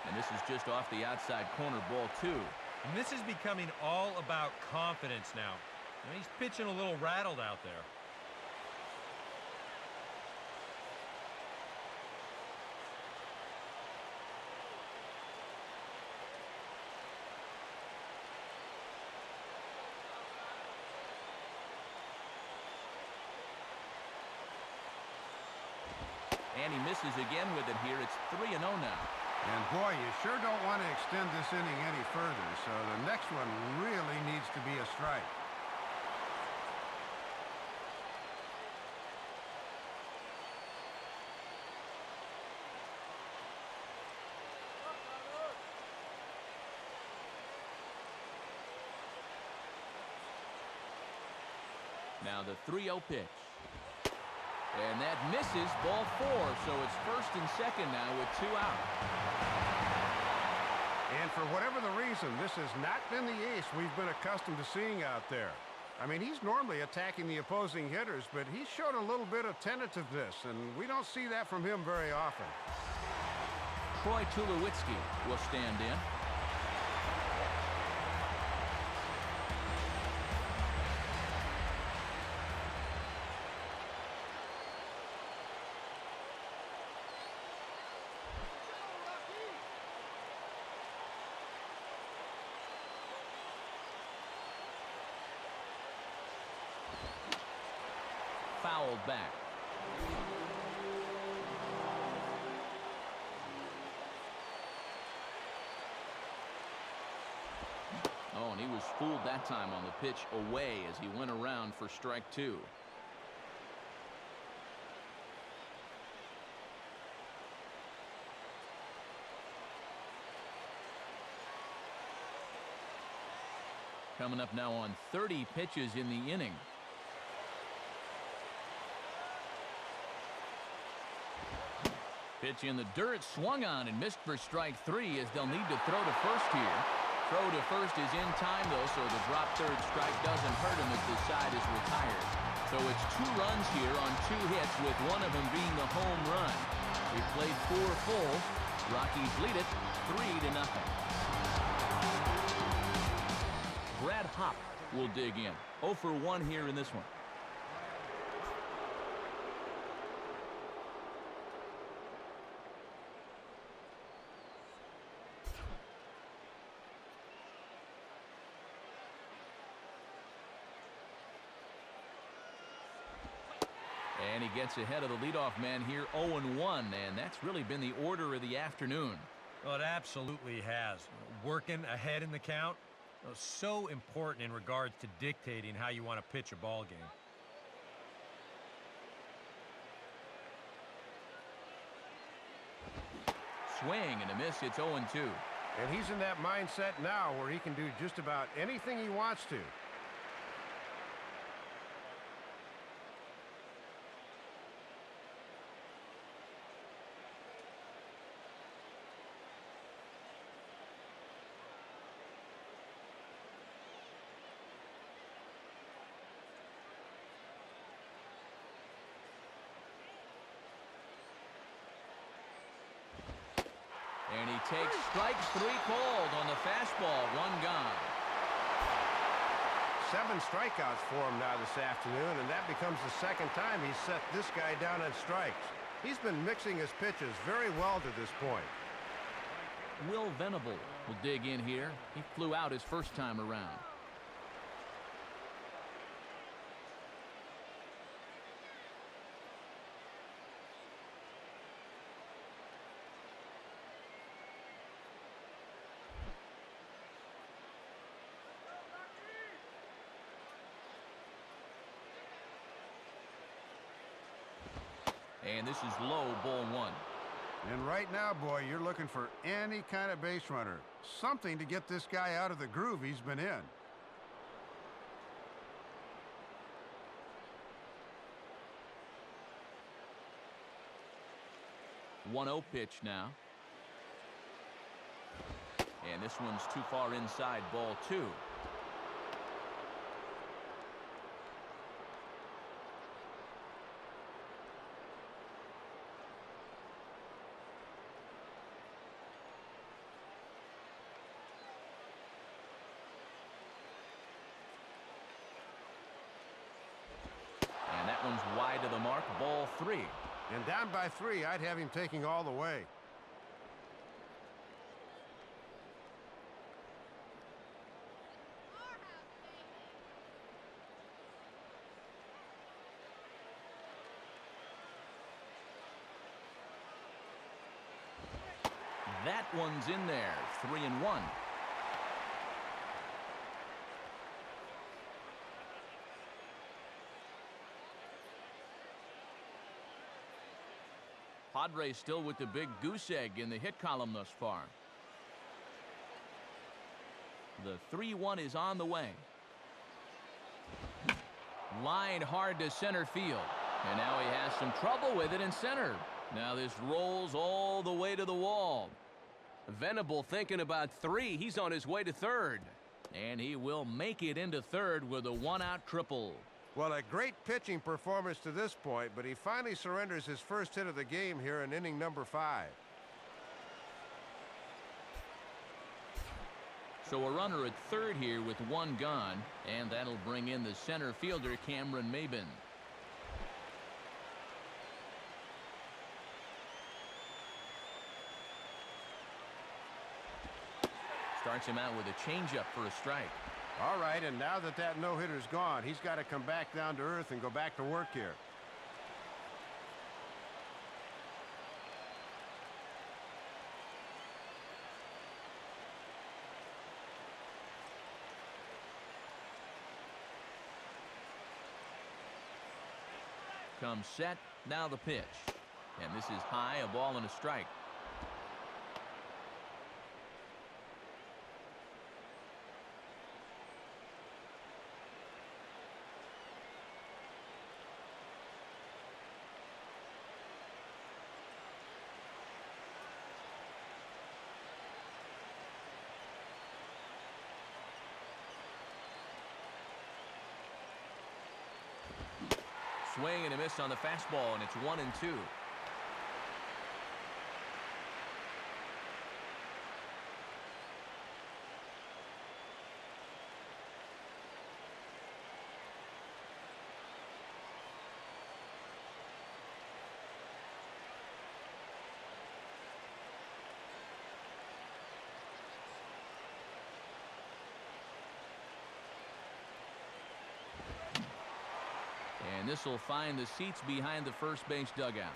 And this is just off the outside corner, ball 2. And this is becoming all about confidence now. He's pitching a little rattled out there. And he misses again with it here. It's 3-0 now. And boy, you sure don't want to extend this inning any further, so the next one really needs to be a strike. Now the 3-0 pitch. And that misses, ball 4, so it's first and second now with 2 out. And for whatever the reason, this has not been the ace we've been accustomed to seeing out there. I mean, he's normally attacking the opposing hitters, but he showed a little bit of tentativeness, and we don't see that from him very often. Troy Tulowitzki will stand in. Fouled back. Oh, and he was fooled that time on the pitch away as he went around for strike 2. Coming up now on 30 pitches in the inning. Pitch in the dirt, swung on and missed for strike 3 as they'll need to throw to first here. Throw to first is in time, though, so the drop third strike doesn't hurt him as the side is retired. So it's 2 runs here on 2 hits, with one of them being the home run. We played 4 full. Rockies lead it 3-0. Brad Hopp will dig in. 0 for 1 here in this one. And he gets ahead of the leadoff man here, 0-1, and that's really been the order of the afternoon. Well, it absolutely has. working ahead in the count, so important in regards to dictating how you want to pitch a ball game. Swing and a miss. It's 0-2. And he's in that mindset now where he can do just about anything he wants to. And he takes strike 3 called on the fastball. 1 gone. 7 strikeouts for him now this afternoon, and that becomes the second time he's set this guy down on strikes. He's been mixing his pitches very well to this point. Will Venable will dig in here. He flew out his first time around. And this is low, ball 1. And right now, boy, you're looking for any kind of base runner. Something to get this guy out of the groove he's been in. One 1-0 pitch now. And this one's too far inside, ball 2. One's wide to the mark, ball 3. And down by 3, I'd have him taking all the way. That one's in there, 3-1. Padres still with the big goose egg in the hit column thus far. The 3-1 is on the way. Line hard to center field. And now he has some trouble with it in center. Now this rolls all the way to the wall. Venable thinking about 3. He's on his way to third. And he will make it into third with a 1-out triple. Well, a great pitching performance to this point, but he finally surrenders his first hit of the game here in inning number 5. So a runner at third here with 1 gone, and that'll bring in the center fielder, Cameron Maybin. Starts him out with a changeup for a strike. All right, and now that that no-hitter's gone, he's got to come back down to earth and go back to work here. Comes set, now the pitch. And this is high, a ball and a strike. Swing and a miss on the fastball, and it's 1-2. And this will find the seats behind the first base dugout.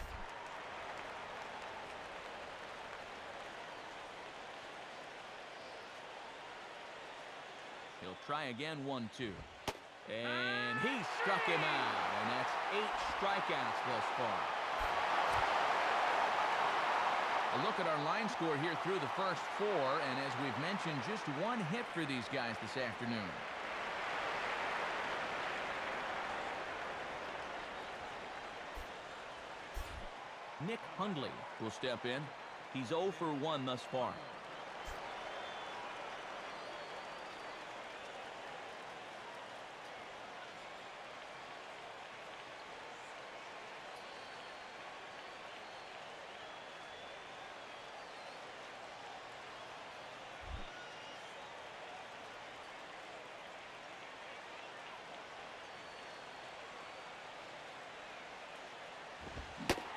try again, 1-2. And he struck him out, and that's 8 strikeouts thus far. A look at our line score here through the first 4, and as we've mentioned, just 1 hit for these guys this afternoon. Nick Hundley will step in. He's 0 for 1 thus far.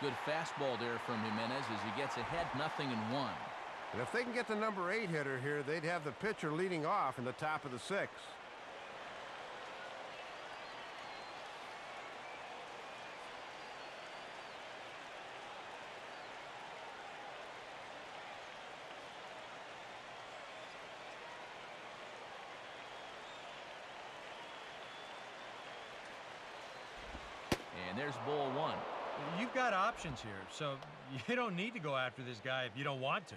Good fastball there from Jimenez as he gets ahead 0-1. And if they can get the number 8 hitter here, they'd have the pitcher leading off in the top of the 6th. And there's ball 1. You've got options here, so you don't need to go after this guy if you don't want to.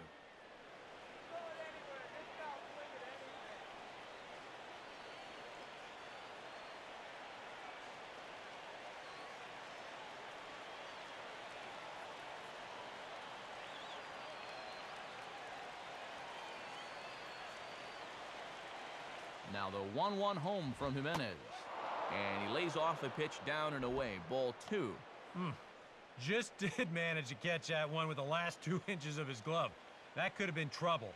Now the 1-1 home from Jimenez. And he lays off a pitch down and away. Ball 2. Just did manage to catch that one with the last 2 inches of his glove. That could have been trouble.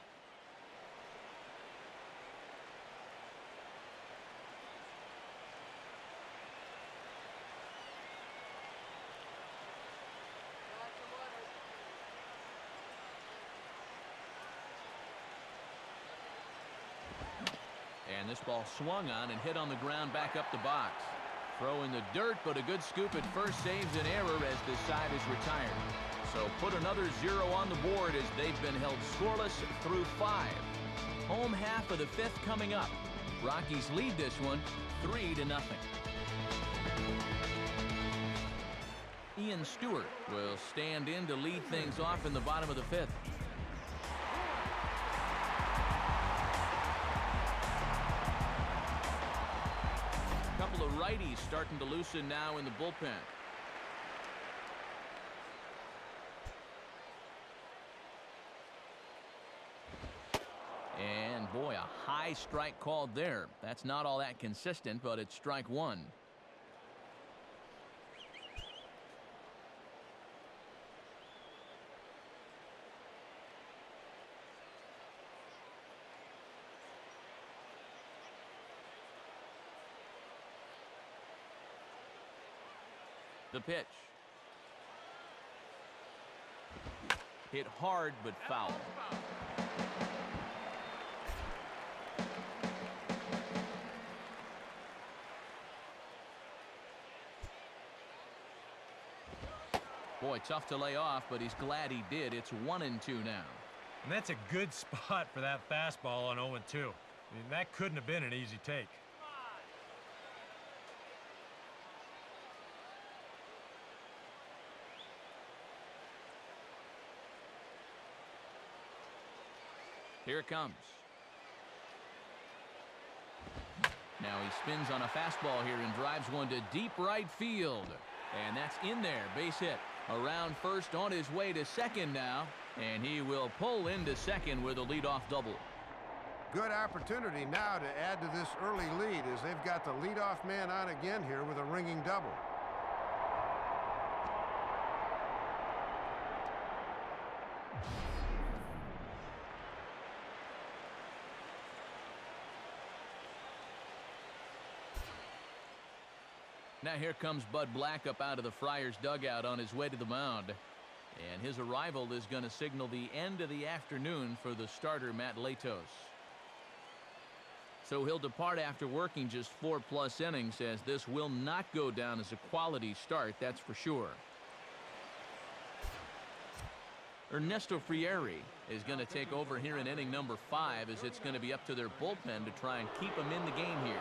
And this ball swung on and hit on the ground back up the box. Throw in the dirt, but a good scoop at first saves an error as this side is retired. So put another 0 on the board as they've been held scoreless through 5. Home half of the 5th coming up. Rockies lead this one 3-0. Ian Stewart will stand in to lead things off in the bottom of the 5th. Couple of righties starting to loosen now in the bullpen. And boy, a high strike called there. That's not all that consistent, but it's strike 1. The pitch. Hit hard but foul. Boy, tough to lay off, but he's glad he did. It's 1-2 now. And that's a good spot for that fastball on 0-2. I mean, that couldn't have been an easy take. Here it comes. Now he spins on a fastball here and drives one to deep right field. And that's in there. Base hit. Around first, on his way to second now. And he will pull into second with a leadoff double. Good opportunity now to add to this early lead as they've got the leadoff man on again here with a ringing double. Now here comes Bud Black up out of the Friars dugout on his way to the mound. And his arrival is going to signal the end of the afternoon for the starter, Matt Latos. So he'll depart after working just 4+ innings, as this will not go down as a quality start, that's for sure. Ernesto Frieri is going to take over here in inning number 5, as it's going to be up to their bullpen to try and keep them in the game here.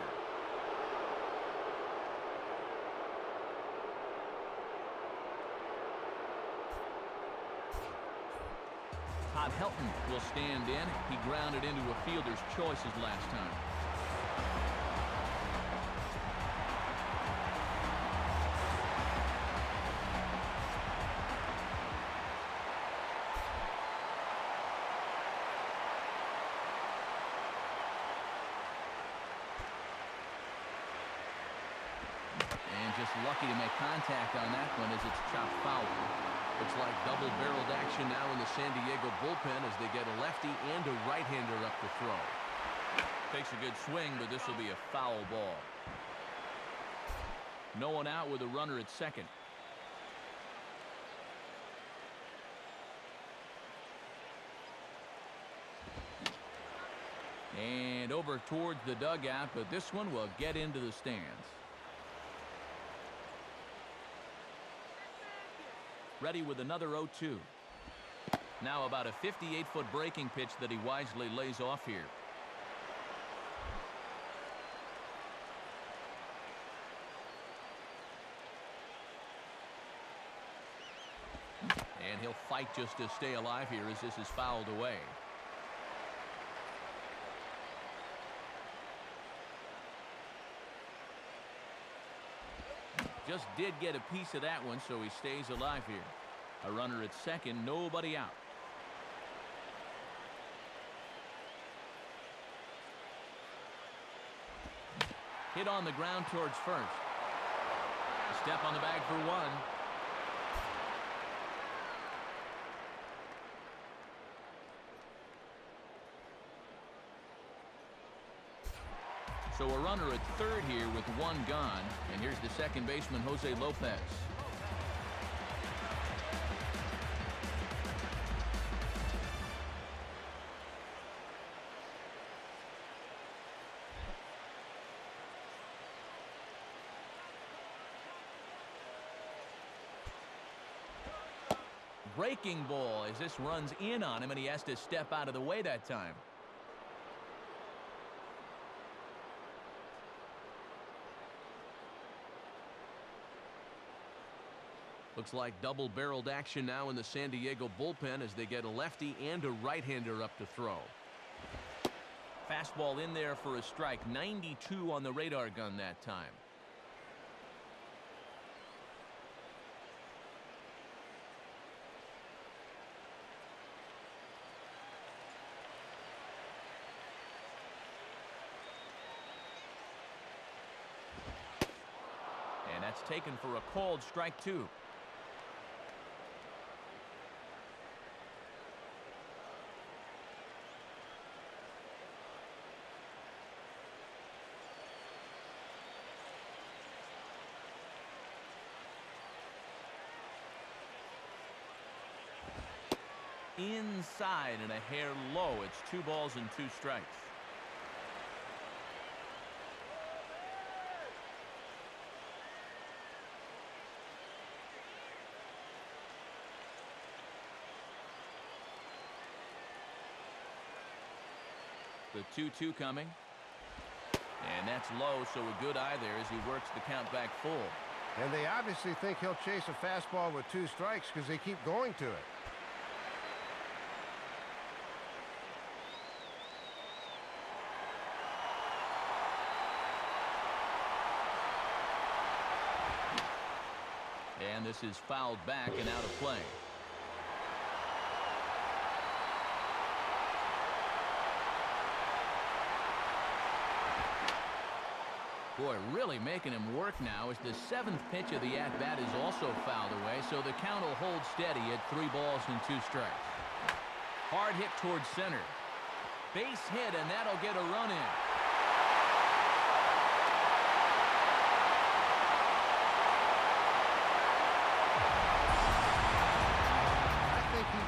Todd Helton will stand in. He grounded into a fielder's choices last time. Just lucky to make contact on that one as it's chopped foul. Looks like double-barreled action now in the San Diego bullpen as they get a lefty and a right-hander up to throw. Takes a good swing, but this will be a foul ball. No one out with a runner at second. And over towards the dugout, but this one will get into the stands. Ready with another 0-2. Now about a 58-foot breaking pitch that he wisely lays off here. And he'll fight just to stay alive here as this is fouled away. Just did get a piece of that one, so he stays alive here. A runner at second, nobody out. Hit on the ground towards first. A step on the bag for one. So a runner at third here with one gone. And here's the second baseman, Jose Lopez. Breaking ball as this runs in on him, and he has to step out of the way that time. Looks like double-barreled action now in the San Diego bullpen as they get a lefty and a right-hander up to throw. Fastball in there for a strike. 92 on the radar gun that time. And that's taken for a called strike two. Inside and a hair low. It's 2 balls and 2 strikes. The 2-2 coming. And that's low, so a good eye there as he works the count back full. And they obviously think he'll chase a fastball with 2 strikes because they keep going to it. And this is fouled back and out of play. Boy, really making him work now as the 7th pitch of the at-bat is also fouled away, so the count will hold steady at 3 balls and 2 strikes. Hard hit towards center. Base hit, and that'll get a run in.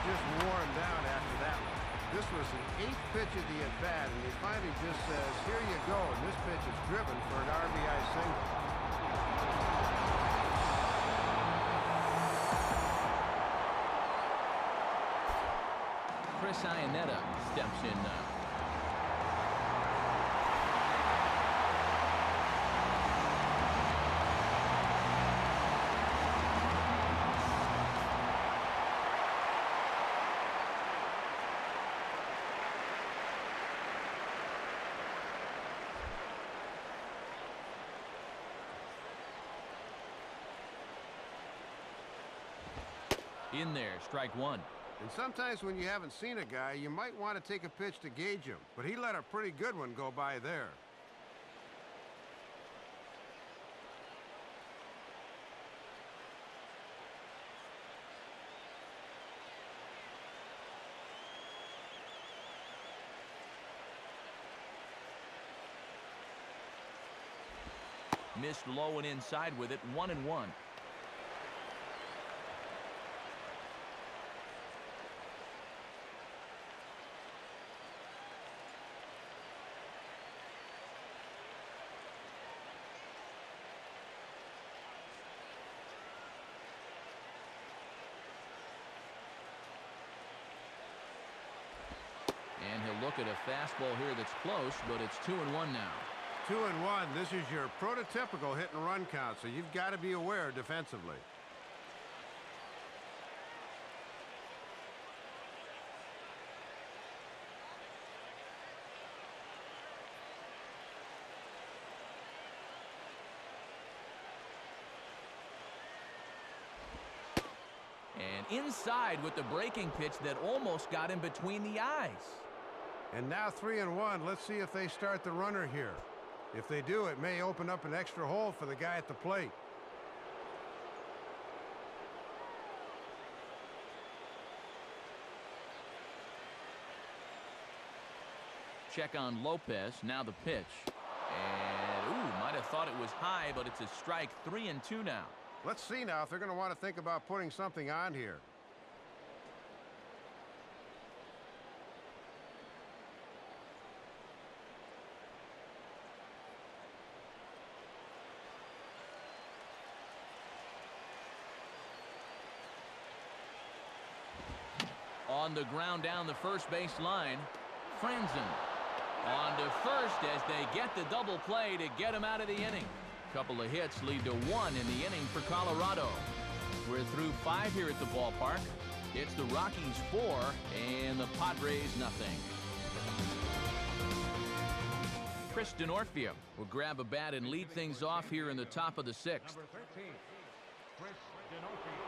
Just worn down after that one. This was the 8th pitch of the at-bat, and he finally just says, here you go, and this pitch is driven for an RBI single. Chris Iannetta steps in now. In there, strike one. And sometimes when you haven't seen a guy, you might want to take a pitch to gauge him. But he let a pretty good one go by there. Missed low and inside with it, 1-1. And he'll look at a fastball here that's close, but it's 2-1 now. 2-1. This is your prototypical hit and run count, so you've got to be aware defensively. And inside with the breaking pitch that almost got him between the eyes. And now 3-1. Let's see if they start the runner here. If they do, it may open up an extra hole for the guy at the plate. Check on Lopez. Now the pitch. And, ooh, might have thought it was high, but it's a strike. 3-2 now. Let's see now if they're going to want to think about putting something on here. On the ground down the first base line, Franzen. On to first as they get the double play to get him out of the inning. Couple of hits lead to 1 in the inning for Colorado. We're through 5 here at the ballpark. It's the Rockies 4 and the Padres nothing. Chris Denorfia will grab a bat and lead things off here in the top of the 6th. Number 13, Chris Denorfia.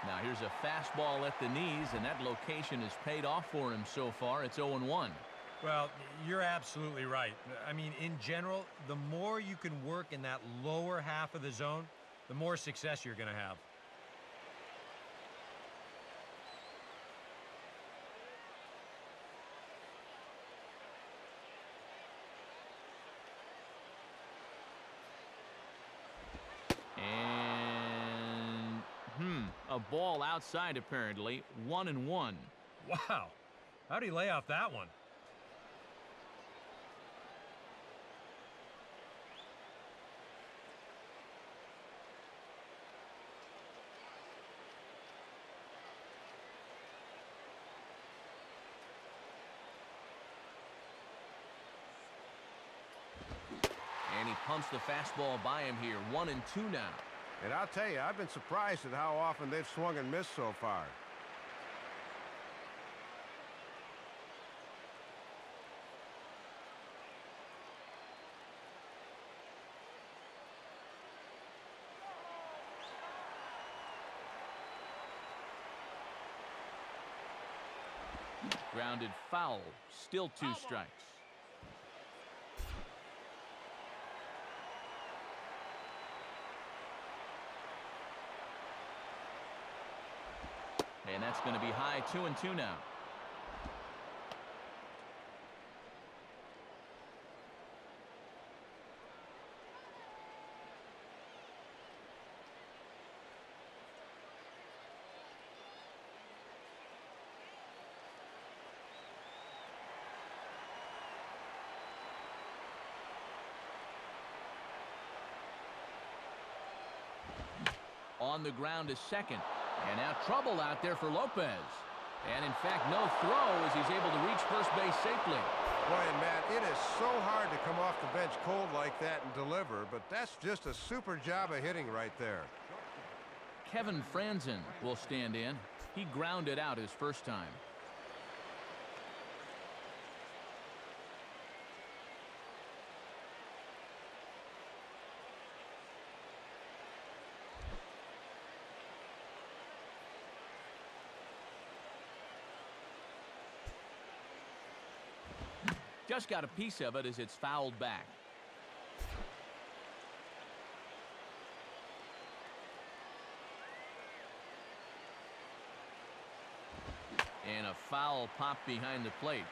Now here's a fastball at the knees, and that location has paid off for him so far. It's 0-1. Well, you're absolutely right. I mean, in general, the more you can work in that lower half of the zone, the more success you're going to have. A ball outside, apparently. 1-1. Wow. How'd he lay off that one? And he pumps the fastball by him here. 1-2 now. And I'll tell you, I've been surprised at how often they've swung and missed so far. Grounded foul. Still 2 strikes. And that's going to be high. 2-2 now. on the ground to second. And now trouble out there for Lopez. And in fact, no throw as he's able to reach first base safely. Boy, and Matt, it is so hard to come off the bench cold like that and deliver, but that's just a super job of hitting right there. Kevin Franzen will stand in. He grounded out his first time. Just got a piece of it as it's fouled back. And a foul pop behind the plate.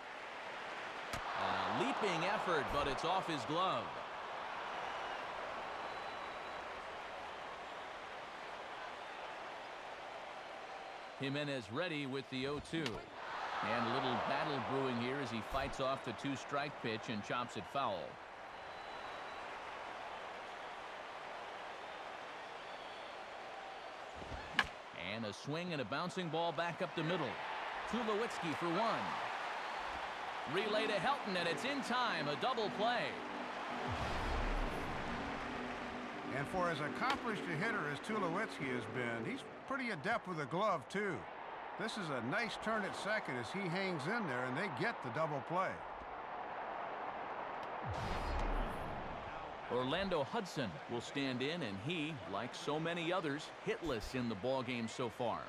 A leaping effort, but it's off his glove. Jimenez ready with the 0-2. And a little battle brewing here as he fights off the two-strike pitch and chops it foul. And a swing and a bouncing ball back up the middle. Tulowitzki for one. Relay to Helton, and it's in time. A double play. And for as accomplished a hitter as Tulowitzki has been, he's pretty adept with a glove, too. This is a nice turn at second as he hangs in there, and they get the double play. Orlando Hudson will stand in, and he, like so many others, hitless in the ballgame so far.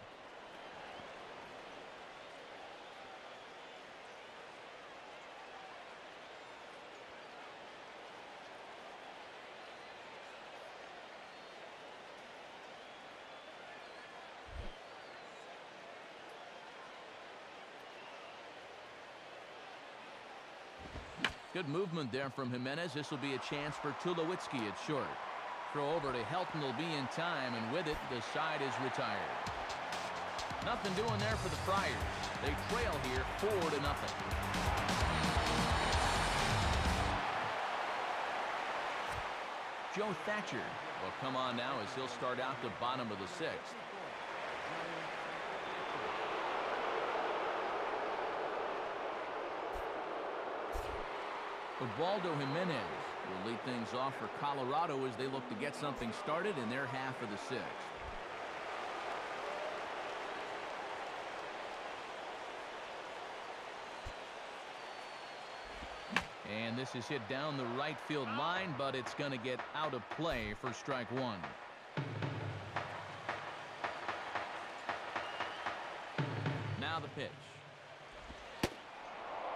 Good movement there from Jimenez. This will be a chance for Tulowitzki at short. Throw over to Helton will be in time, and with it, the side is retired. Nothing doing there for the Friars. They trail here 4-0. Joe Thatcher will come on now as he'll start out the bottom of the sixth. Ubaldo Jimenez will lead things off for Colorado as they look to get something started in their half of the sixth. And this is hit down the right field line, but it's going to get out of play for strike one. Now the pitch.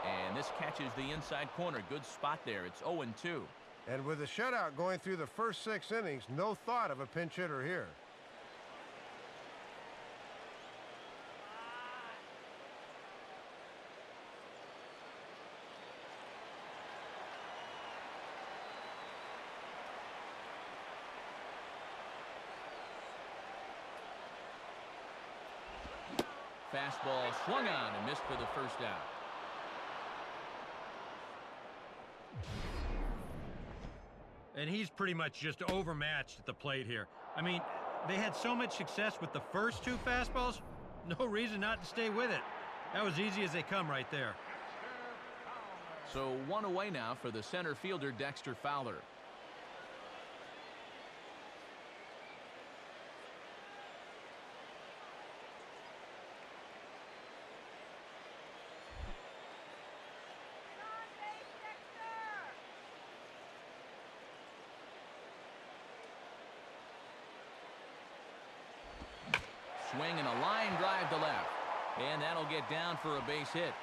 And this catches the inside corner. Good spot there. It's 0-2. And with the shutout going through the first 6 innings, no thought of a pinch hitter here. Fastball swung on and missed for the first out. And he's pretty much just overmatched at the plate here. I mean, they had so much success with the first 2 fastballs, no reason not to stay with it. That was easy as they come right there. So 1 away now for the center fielder, Dexter Fowler. Swing and a line drive to left. And that'll get down for a base hit.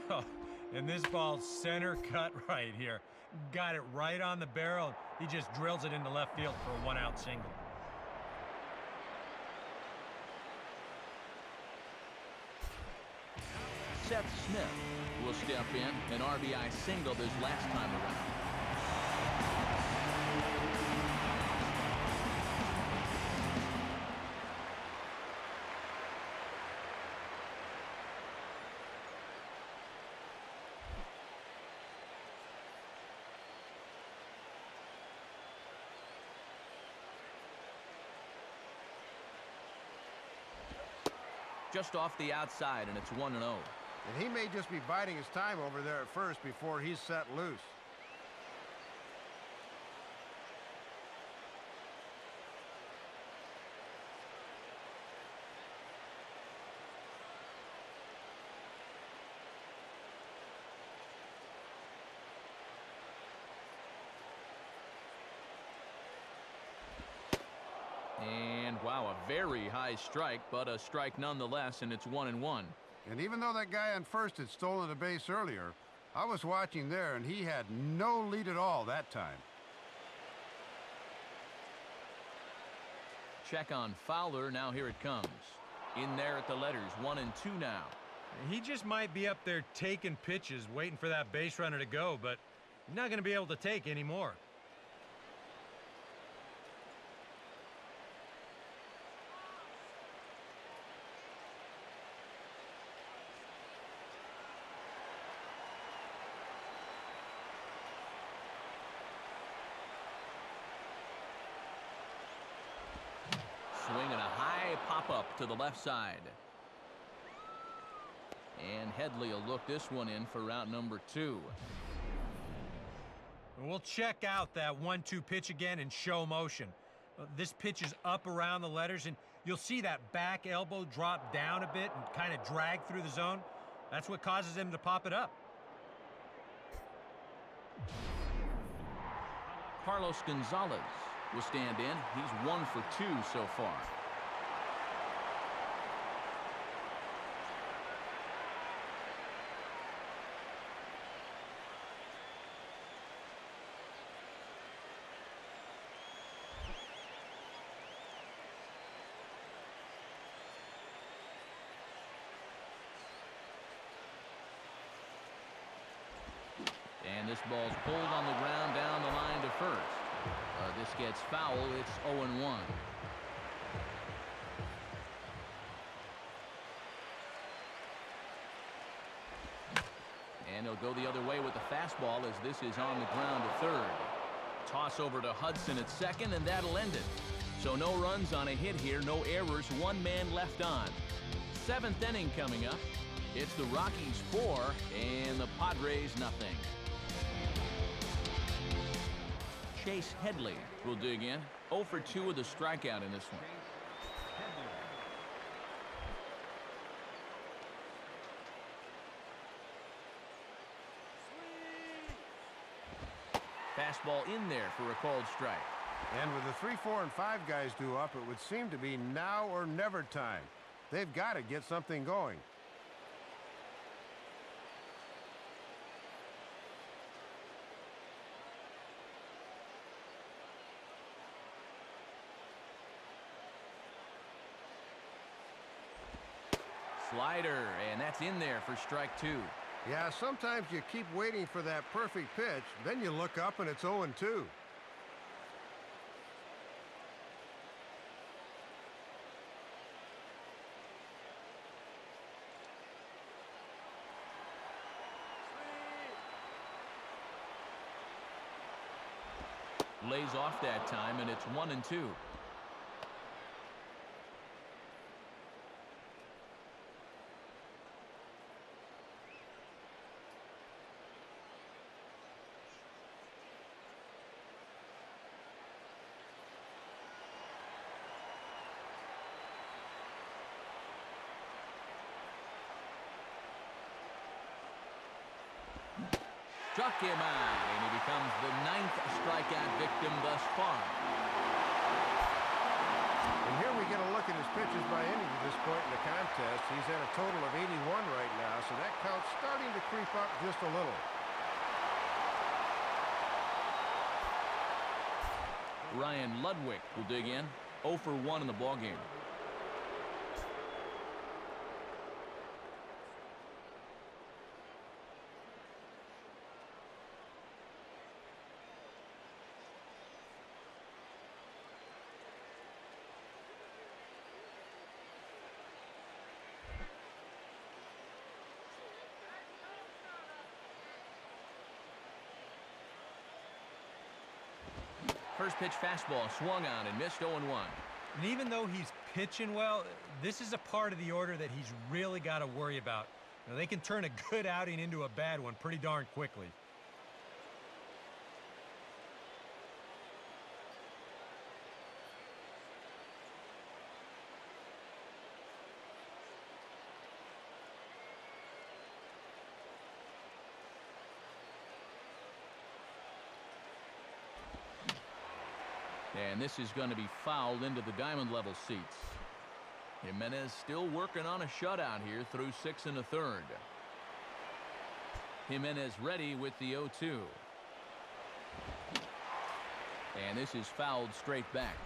Oh, and this ball's center cut right here. Got it right on the barrel. He just drills it into left field for a 1-out single. Seth Smith will step in, an RBI single this last time around. just off the outside, and it's 1-0. And he may just be biding his time over there at first before he's set loose. And wow, a very high strike, but a strike nonetheless, and it's 1-1. And even though that guy on first had stolen a base earlier, I was watching there, and he had no lead at all that time. Check on Fowler. Now here it comes. In there at the letters, 1-2 now. He just might be up there taking pitches, waiting for that base runner to go, but he's not going to be able to take any more. Swing and a high pop-up to the left side. And Headley will look this one in for route number 2. We'll check out that 1-2 pitch again in show motion. This pitch is up around the letters, and you'll see that back elbow drop down a bit and kind of drag through the zone. That's what causes him to pop it up. Carlos Gonzalez will stand in. He's 1 for 2 so far. And this ball's pulled on the ground down the line to first. This gets foul. It's 0-1. And he'll go the other way with the fastball as this is on the ground to third. Toss over to Hudson at second, and that'll end it. So no runs on a hit here, no errors, 1 man left on. 7th inning coming up. It's the Rockies 4 and the Padres nothing. Chase Headley will dig in. 0 for 2 with a strikeout in this one. Fastball in there for a called strike. And with the 3, 4, and 5 guys due up, it would seem to be now or never time. They've got to get something going. Slider, and that's in there for strike 2. Yeah, sometimes you keep waiting for that perfect pitch, then you look up and it's 0-2. Lays off that time, and it's 1-2. Struck him out, and he becomes the 9th strikeout victim thus far. And here we get a look at his pitches by inning at this point in the contest. He's at a total of 81 right now, so that count's starting to creep up just a little. Ryan Ludwig will dig in. 0 for 1 in the ballgame. First pitch fastball swung on and missed. 0-1. And even though he's pitching well, this is a part of the order that he's really got to worry about. You know, they can turn a good outing into a bad one pretty darn quickly. And this is going to be fouled into the diamond level seats. Jimenez still working on a shutout here through 6 1/3. Jimenez ready with the 0-2. And this is fouled straight back.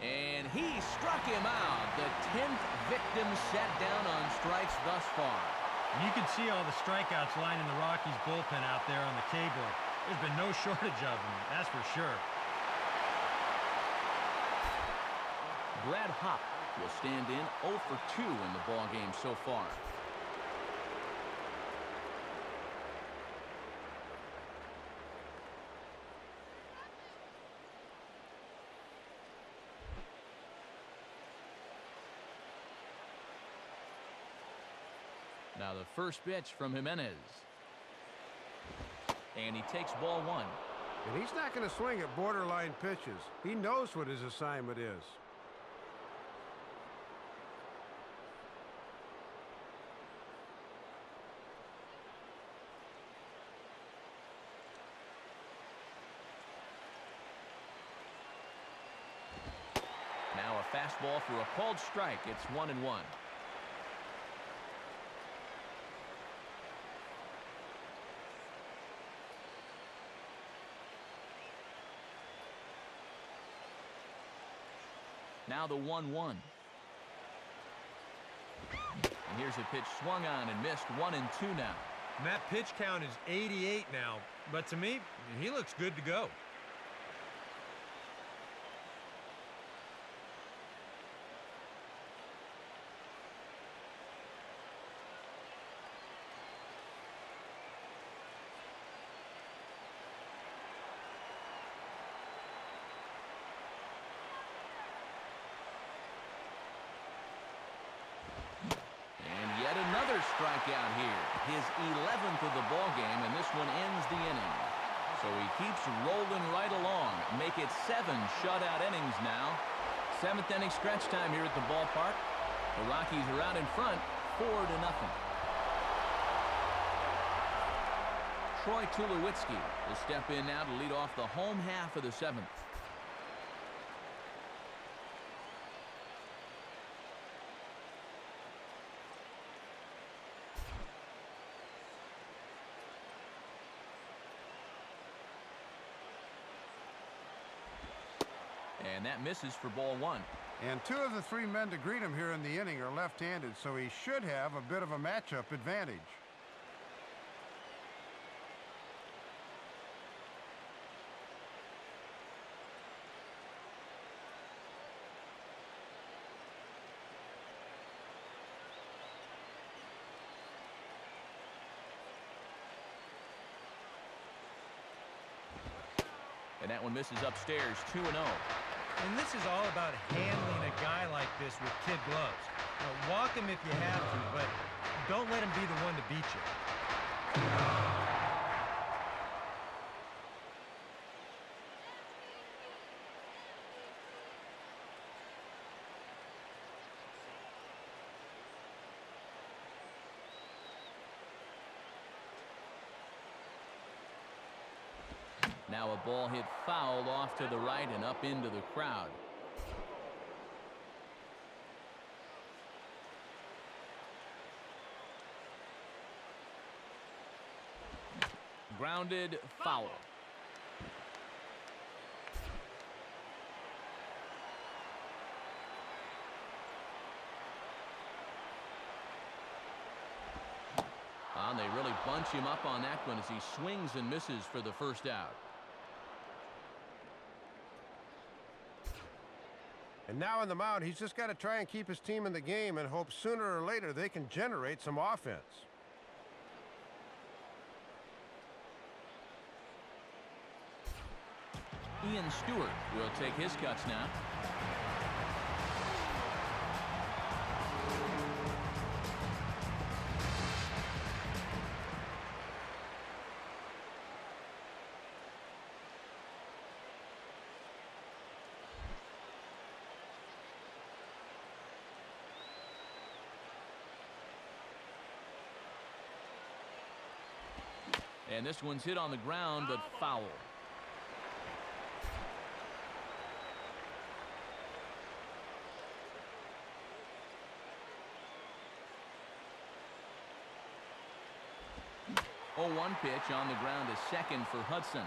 And he struck him out. The 10th victim set down on strikes thus far. And you can see all the strikeouts lining the Rockies bullpen out there on the K-board. There's been no shortage of them, that's for sure. Brad Hopp will stand in 0 for 2 in the ballgame so far. Now the first pitch from Jimenez. And he takes ball 1. And he's not going to swing at borderline pitches. He knows what his assignment is. Now a fastball for a called strike. It's 1-1. Now the 1-1. And here's a pitch swung on and missed. 1-2 now. And that pitch count is 88 now. But to me, he looks good to go. Strikeout here, his 11th of the ball game, and this one ends the inning. So he keeps rolling right along. Make it 7 shutout innings now. 7th inning stretch time here at the ballpark. The Rockies are out in front, 4-0. Troy Tulowitzki will step in now to lead off the home half of the 7th. And that misses for ball 1. And 2 of the 3 men to greet him here in the inning are left-handed, so he should have a bit of a matchup advantage. And that one misses upstairs, 2-0. And this is all about handling a guy like this with kid gloves. Now, walk him if you have to, but don't let him be the one to beat you. Now a ball hit foul off to the right and up into the crowd. Grounded, foul. And they really bunch him up on that one as he swings and misses for the first out. And now on the mound, he's just got to try and keep his team in the game and hope sooner or later they can generate some offense. Ian Stewart will take his cuts now. And this one's hit on the ground, but foul. Oh, 1 pitch on the ground to second for Hudson.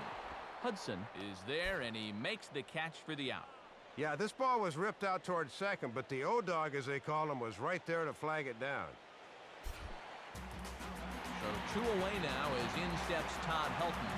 Hudson is there, and he makes the catch for the out. Yeah, this ball was ripped out towards second, but the O-Dog, as they call him, was right there to flag it down. So 2 away now as in steps Todd Helton.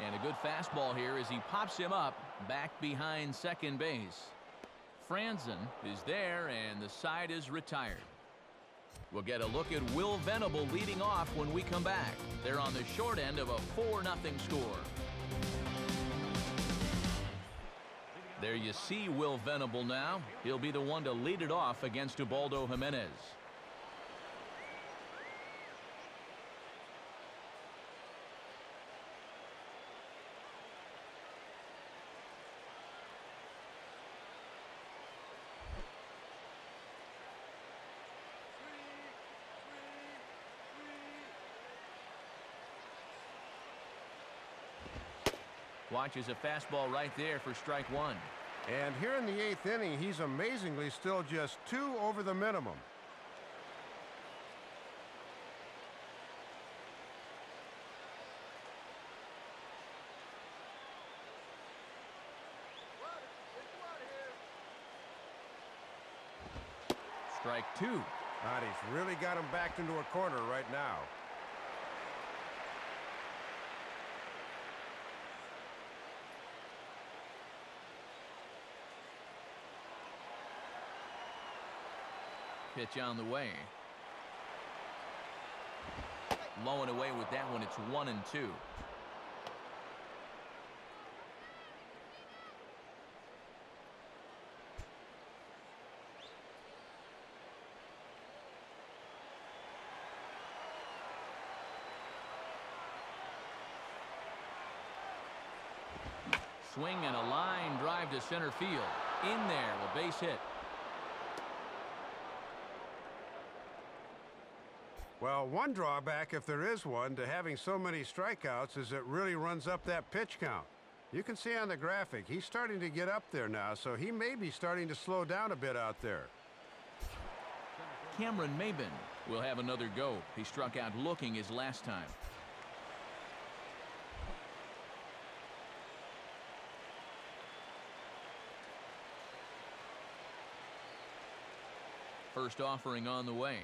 And a good fastball here as he pops him up back behind second base. Franzen is there, and the side is retired. We'll get a look at Will Venable leading off when we come back. They're on the short end of a 4-0 score. There you see Will Venable now. He'll be the one to lead it off against Ubaldo Jimenez. Watches a fastball right there for strike one. And here in the 8th inning, he's amazingly still just 2 over the minimum. Strike 2. He's really got him backed into a corner right now. Pitch on the way. Low and away with that one. It's 1-2. Swing and a line drive to center field. In there, a base hit. Well, one drawback, if there is one, to having so many strikeouts is it really runs up that pitch count. You can see on the graphic, he's starting to get up there now, so he may be starting to slow down a bit out there. Cameron Maben will have another go. He struck out looking his last time. First offering on the way.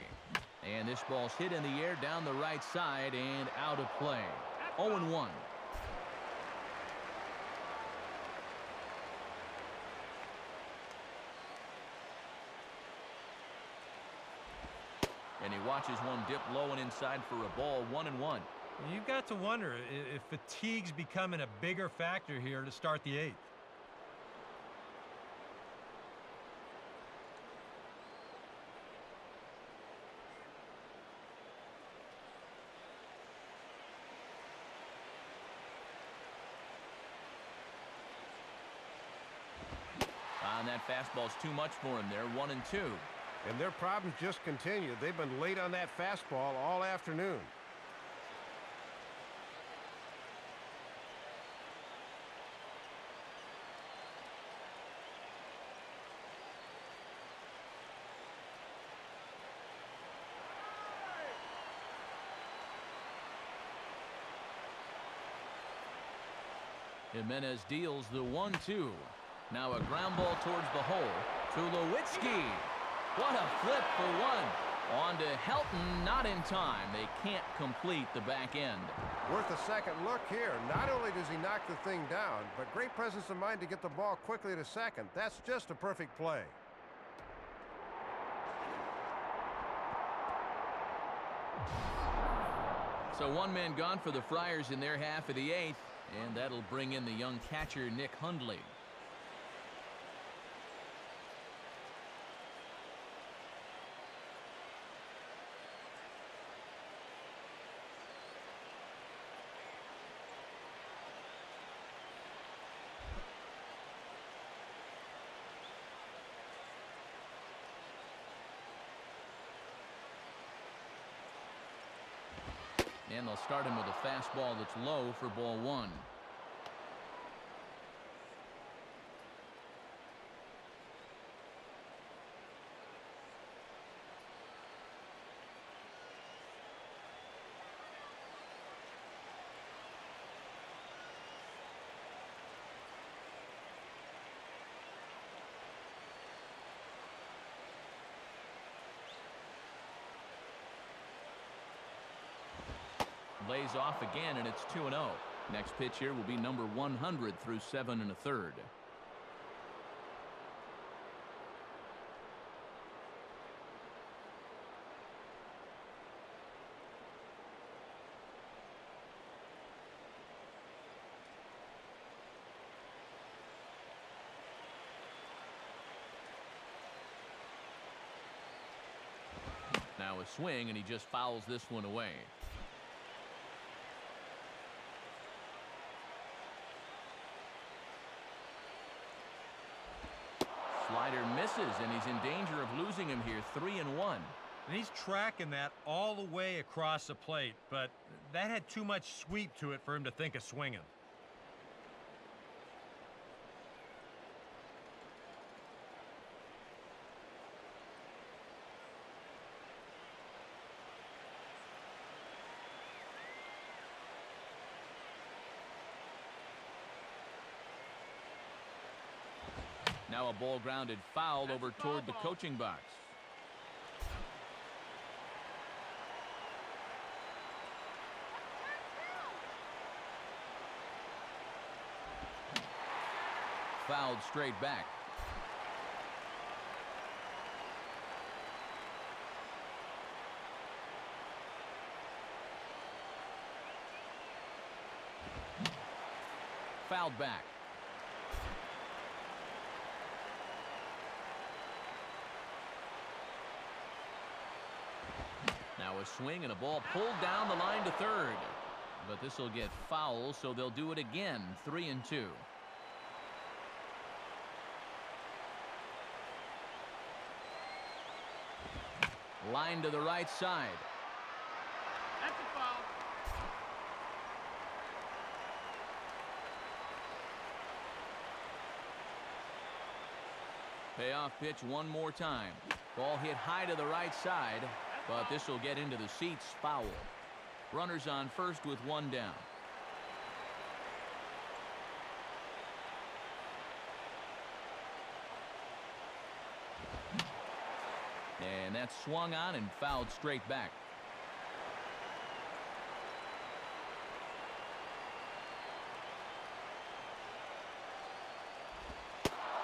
And this ball's hit in the air down the right side and out of play. 0-1. And he watches one dip low and inside for a ball. 1-1. You've got to wonder if fatigue's becoming a bigger factor here to start the 8th. And that fastball's too much for him there. 1-2. And their problems just continue. They've been late on that fastball all afternoon. Jimenez deals the 1-2. Now a ground ball towards the hole. Tulowitzki. What a flip for one. On to Helton, not in time. They can't complete the back end. Worth a second look here. Not only does he knock the thing down, but great presence of mind to get the ball quickly to second. That's just a perfect play. So one man gone for the Friars in their half of the 8th, and that'll bring in the young catcher Nick Hundley. And they'll start him with a fastball that's low for ball 1. Lays off again, and it's 2-0. Next pitch here will be number 100 through 7 1/3. Now a swing, and he just fouls this one away. Slider misses, and he's in danger of losing him here. 3-1. And he's tracking that all the way across the plate, but that had too much sweep to it for him to think of swinging. Now a ball grounded foul over toward the coaching box. Fouled straight back. Fouled back. Now a swing and a ball pulled down the line to third. But this will get foul, so they'll do it again. 3-2. Line to the right side. That's a foul. Payoff pitch one more time. Ball hit high to the right side, but this will get into the seats. Foul. Runners on first with one down. And that's swung on and fouled straight back.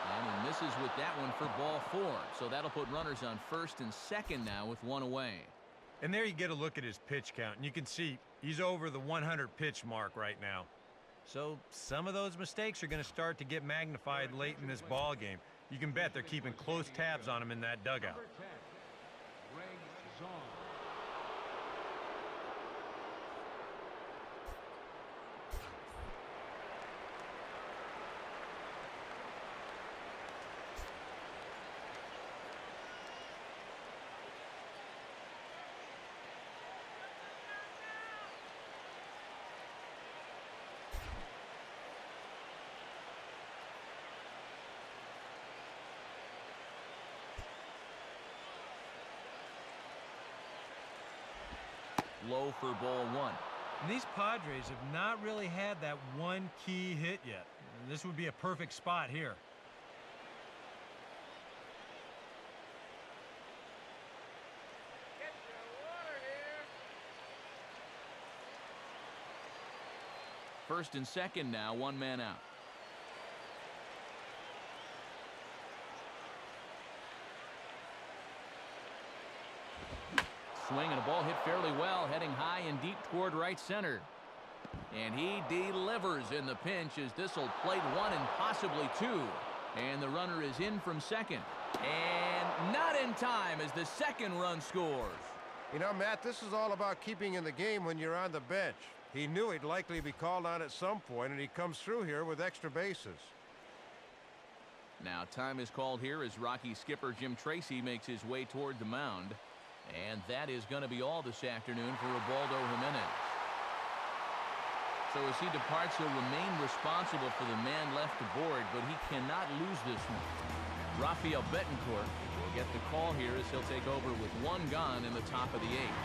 And he misses with that one for ball 4. So that'll put runners on first and second now with one away. And there you get a look at his pitch count, and you can see he's over the 100 pitch mark right now. So some of those mistakes are going to start to get magnified late in this ball game. You can bet they're keeping close tabs on him in that dugout. Low for ball 1. And these Padres have not really had that one key hit yet. This would be a perfect spot here. first and second now, one man out. Swing and a ball hit fairly well, heading high and deep toward right center. And he delivers in the pinch as this will plate one and possibly two. And the runner is in from second. And not in time as the second run scores. You know, Matt, this is all about keeping in the game when you're on the bench. He knew he'd likely be called on at some point, and he comes through here with extra bases. Now time is called here as Rocky skipper Jim Tracy makes his way toward the mound. And that is going to be all this afternoon for Ubaldo Jimenez. So as he departs, he'll remain responsible for the man left aboard, but he cannot lose this one. Rafael Betancourt will get the call here as he'll take over with one gone in the top of the eighth.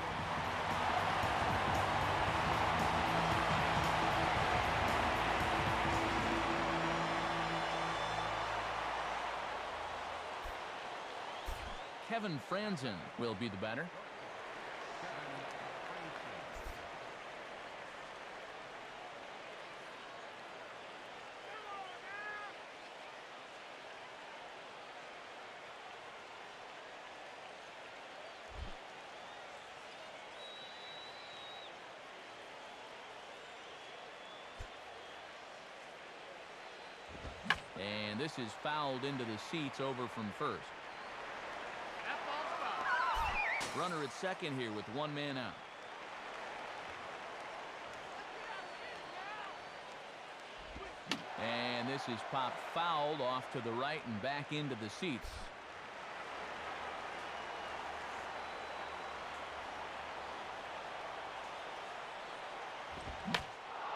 Kevin Franzen will be the batter. And this is fouled into the seats over from first. That ball's foul. Runner at second here with one man out. And this is popped fouled off to the right and back into the seats.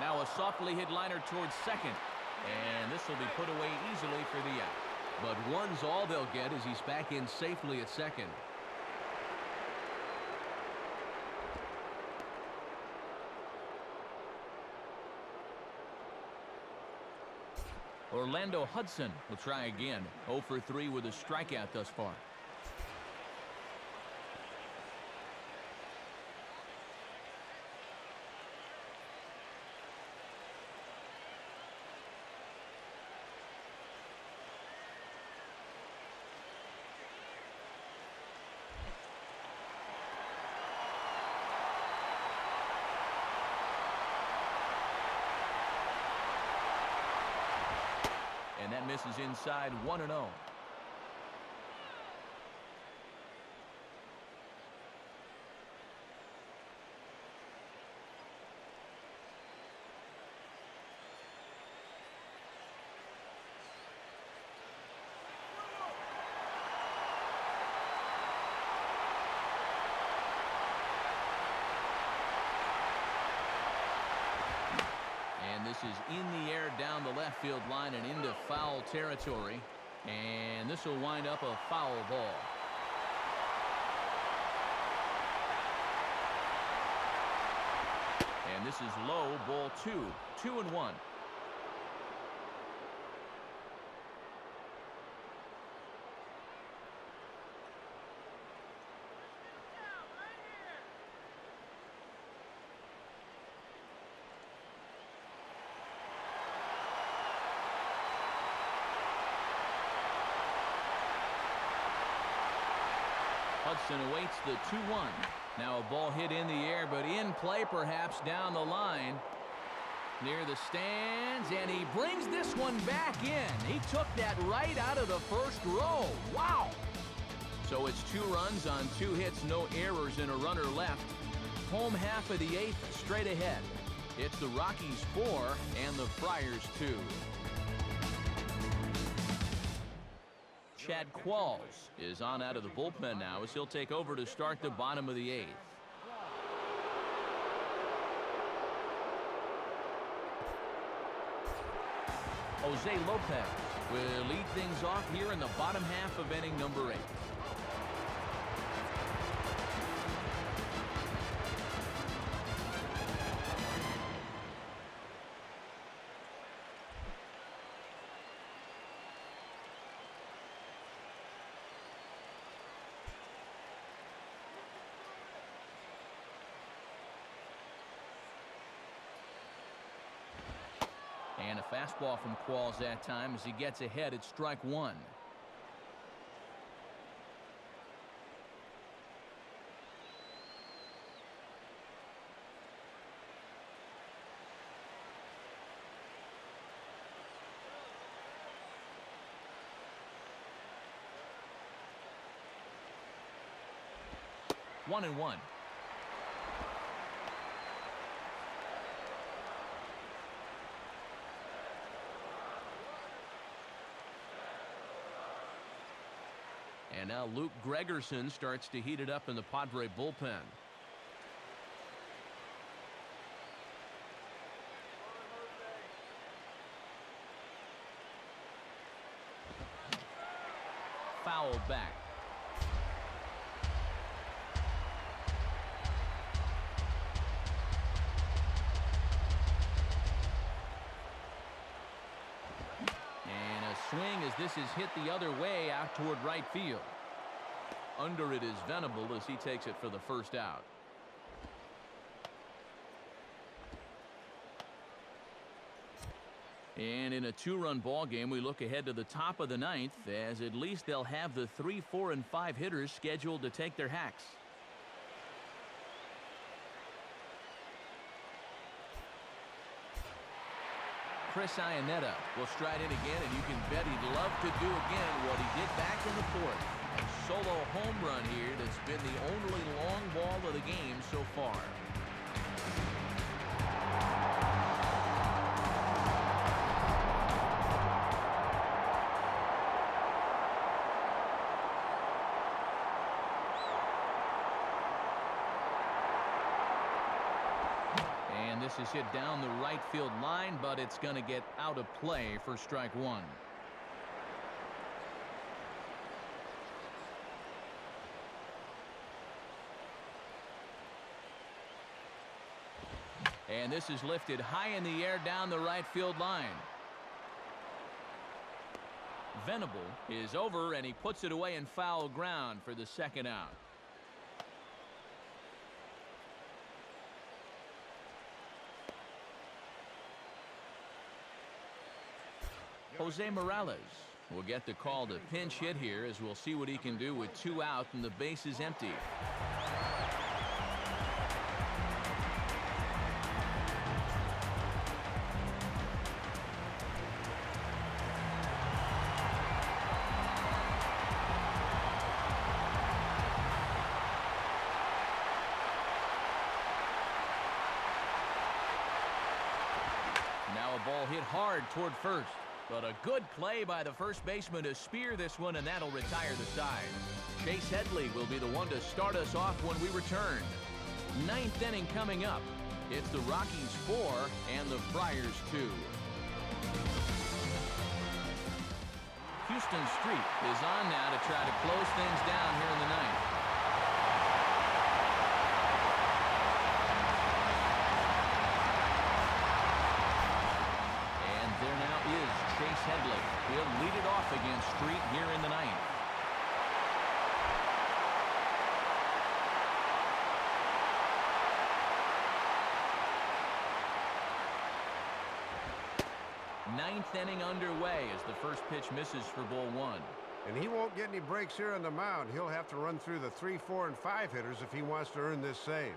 Now a softly hit liner towards second. And this will be put away easily for the out. But one's all they'll get as he's back in safely at second. Orlando Hudson will try again. 0 for 3 with a strikeout thus far. And that misses inside 1-0. This is in the air down the left field line and into foul territory. And this will wind up a foul ball. And this is low, ball 2. 2-1. Hudson awaits the 2-1. Now a ball hit in the air, but in play perhaps down the line. Near the stands, and he brings this one back in. He took that right out of the first row. Wow! So it's 2 runs on 2 hits, no errors, and a runner left. Home half of the 8th, straight ahead. It's the Rockies 4 and the Friars 2. Chad Qualls is on out of the bullpen now as he'll take over to start the bottom of the 8th. Jose Lopez will lead things off here in the bottom half of inning number 8. And a fastball from Qualls that time as he gets ahead at strike one. One and one. And now Luke Gregerson starts to heat it up in the Padre bullpen. Fouled back. Swing as this is hit the other way out toward right field. Under it is Venable as he takes it for the first out. And in a two-run ball game, we look ahead to the top of the ninth, as at least they'll have the 3, 4, and 5 hitters scheduled to take their hacks. Chris Iannetta will stride in again, and you can bet he'd love to do again what he did back in the fourth. A solo home run here that's been the only long ball of the game so far. This is hit down the right field line, but it's going to get out of play for strike one. And this is lifted high in the air down the right field line. Venable is over, and he puts it away in foul ground for the second out. Jose Morales will get the call to pinch hit here, as we'll see what he can do with 2 out and the base is empty. Now a ball hit hard toward first. But a good play by the first baseman to spear this one, and that'll retire the side. Chase Headley will be the one to start us off when we return. 9th inning coming up. It's the Rockies 4 and the Friars 2. Houston Street is on now to try to close things down here in the 9th. Chase Headley. He'll lead it off against Street here in the 9th. Ninth inning underway as the first pitch misses for ball one. And he won't get any breaks here on the mound. He'll have to run through the 3, 4, and 5 hitters if he wants to earn this save.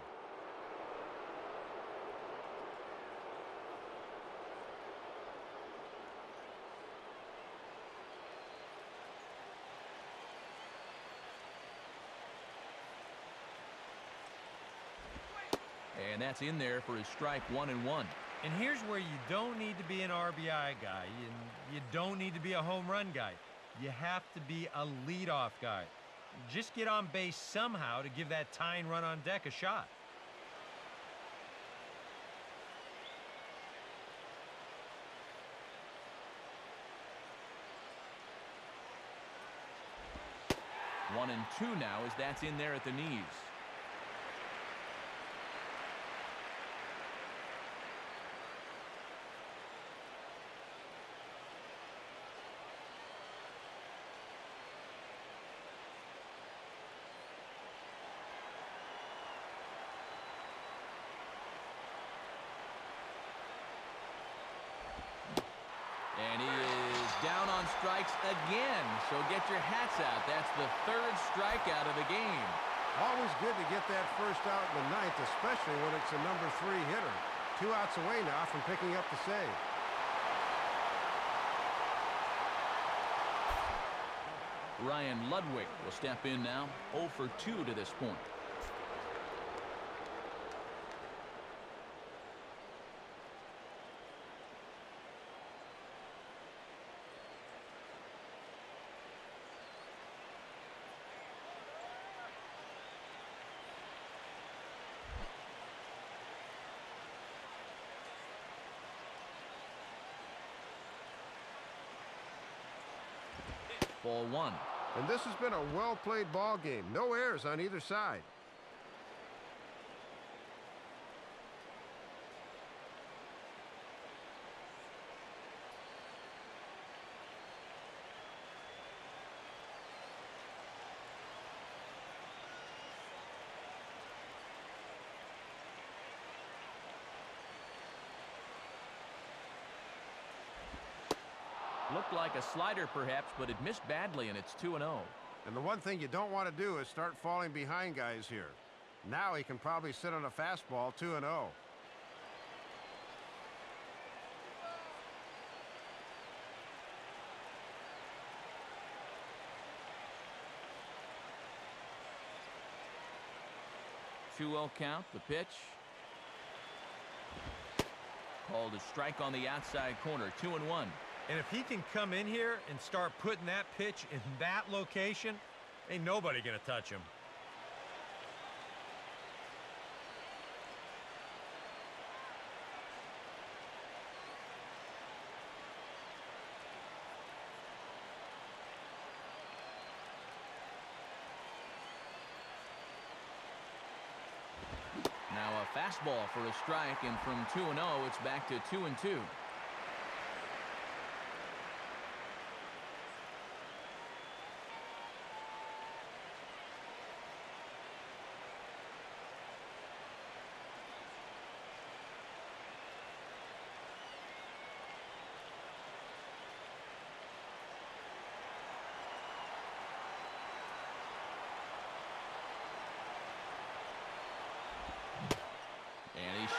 And that's in there for his strike 1 and 1. And here's where you don't need to be an RBI guy, and you don't need to be a home run guy. You have to be a leadoff guy. Just get on base somehow to give that tying run on deck a shot. One and 2 now as that's in there at the knees. strikes again. So get your hats out. That's the third strikeout of the game. Always good to get that first out in the ninth, especially when it's a number 3 hitter. 2 outs away now from picking up the save. Ryan Ludwig will step in now, 0 for 2 to this point. Ball 1. And this has been a well-played ball game. No errors on either side. Looked like a slider perhaps, but it missed badly, and it's 2-0. And the one thing you don't want to do is start falling behind guys here. Now he can probably sit on a fastball 2-0. Two-0 count, the pitch. Called a strike on the outside corner, 2-1. And if he can come in here and start putting that pitch in that location, ain't nobody gonna touch him. Now a fastball for a strike, and from 2-0, it's back to 2-2.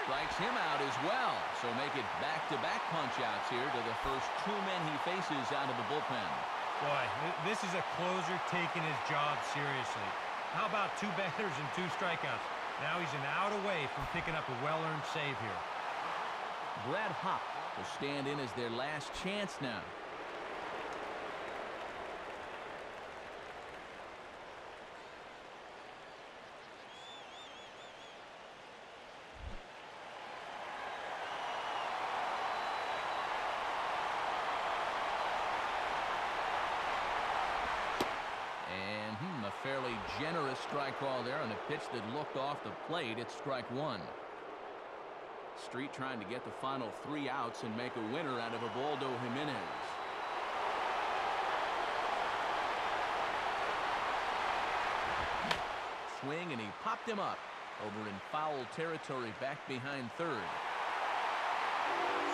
Strikes him out as well. So make it back-to-back punch-outs here to the first 2 men he faces out of the bullpen. Boy, this is a closer taking his job seriously. How about 2 batters and 2 strikeouts? Now he's an out away from picking up a well-earned save here. Brad Hopp will stand in as their last chance now. Fairly generous strike call there on a pitch that looked off the plate. It's strike 1. Street trying to get the final 3 outs and make a winner out of Ubaldo Jimenez. Swing, and he popped him up over in foul territory back behind third.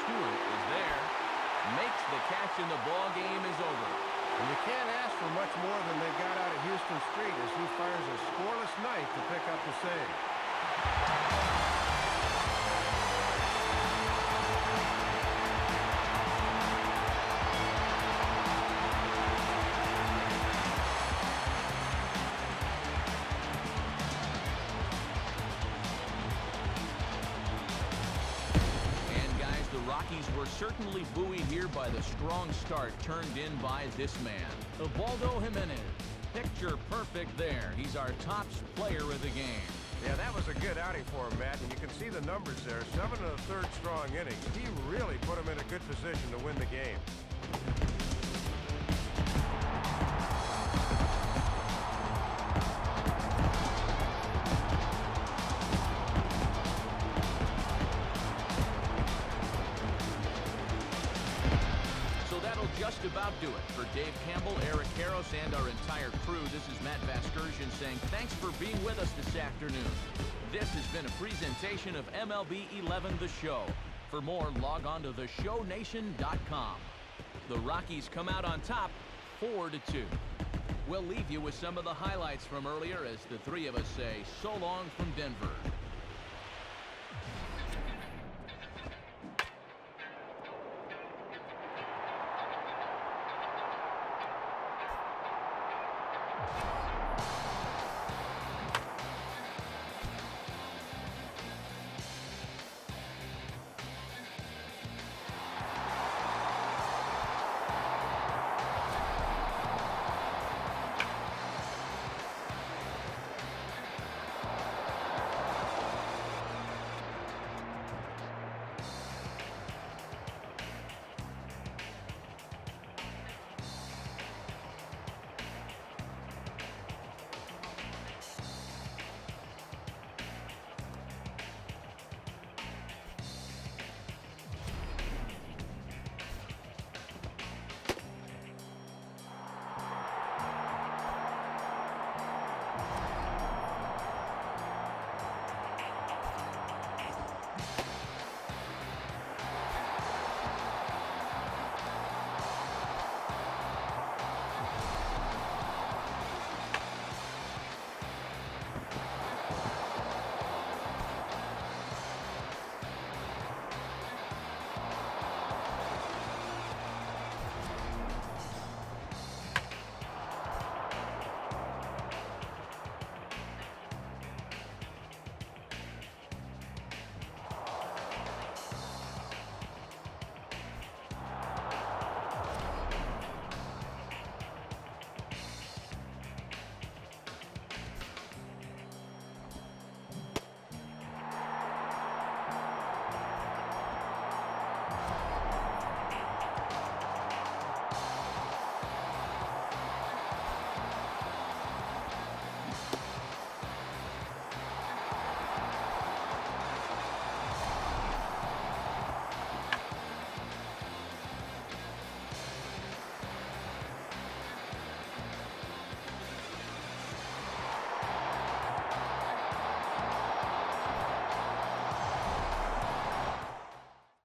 Stewart is there, makes the catch, and the ball game is over. And you can't ask for much more than they got out of Houston Street as he fires a scoreless ninth to pick up the save. Rockies were certainly buoyed here by the strong start turned in by this man, Ubaldo Jimenez. Picture perfect there. He's our top player of the game. Yeah, that was a good outing for him, Matt, and you can see the numbers there. 7 1/3 strong innings. He really put him in a good position to win the game. Just about do it. For Dave Campbell, Eric Karros, and our entire crew, this is Matt Vasgersian saying thanks for being with us this afternoon. This has been a presentation of MLB 11 The Show. For more, log on to theshownation.com. The Rockies come out on top 4-2. We'll leave you with some of the highlights from earlier as the three of us say so long from Denver.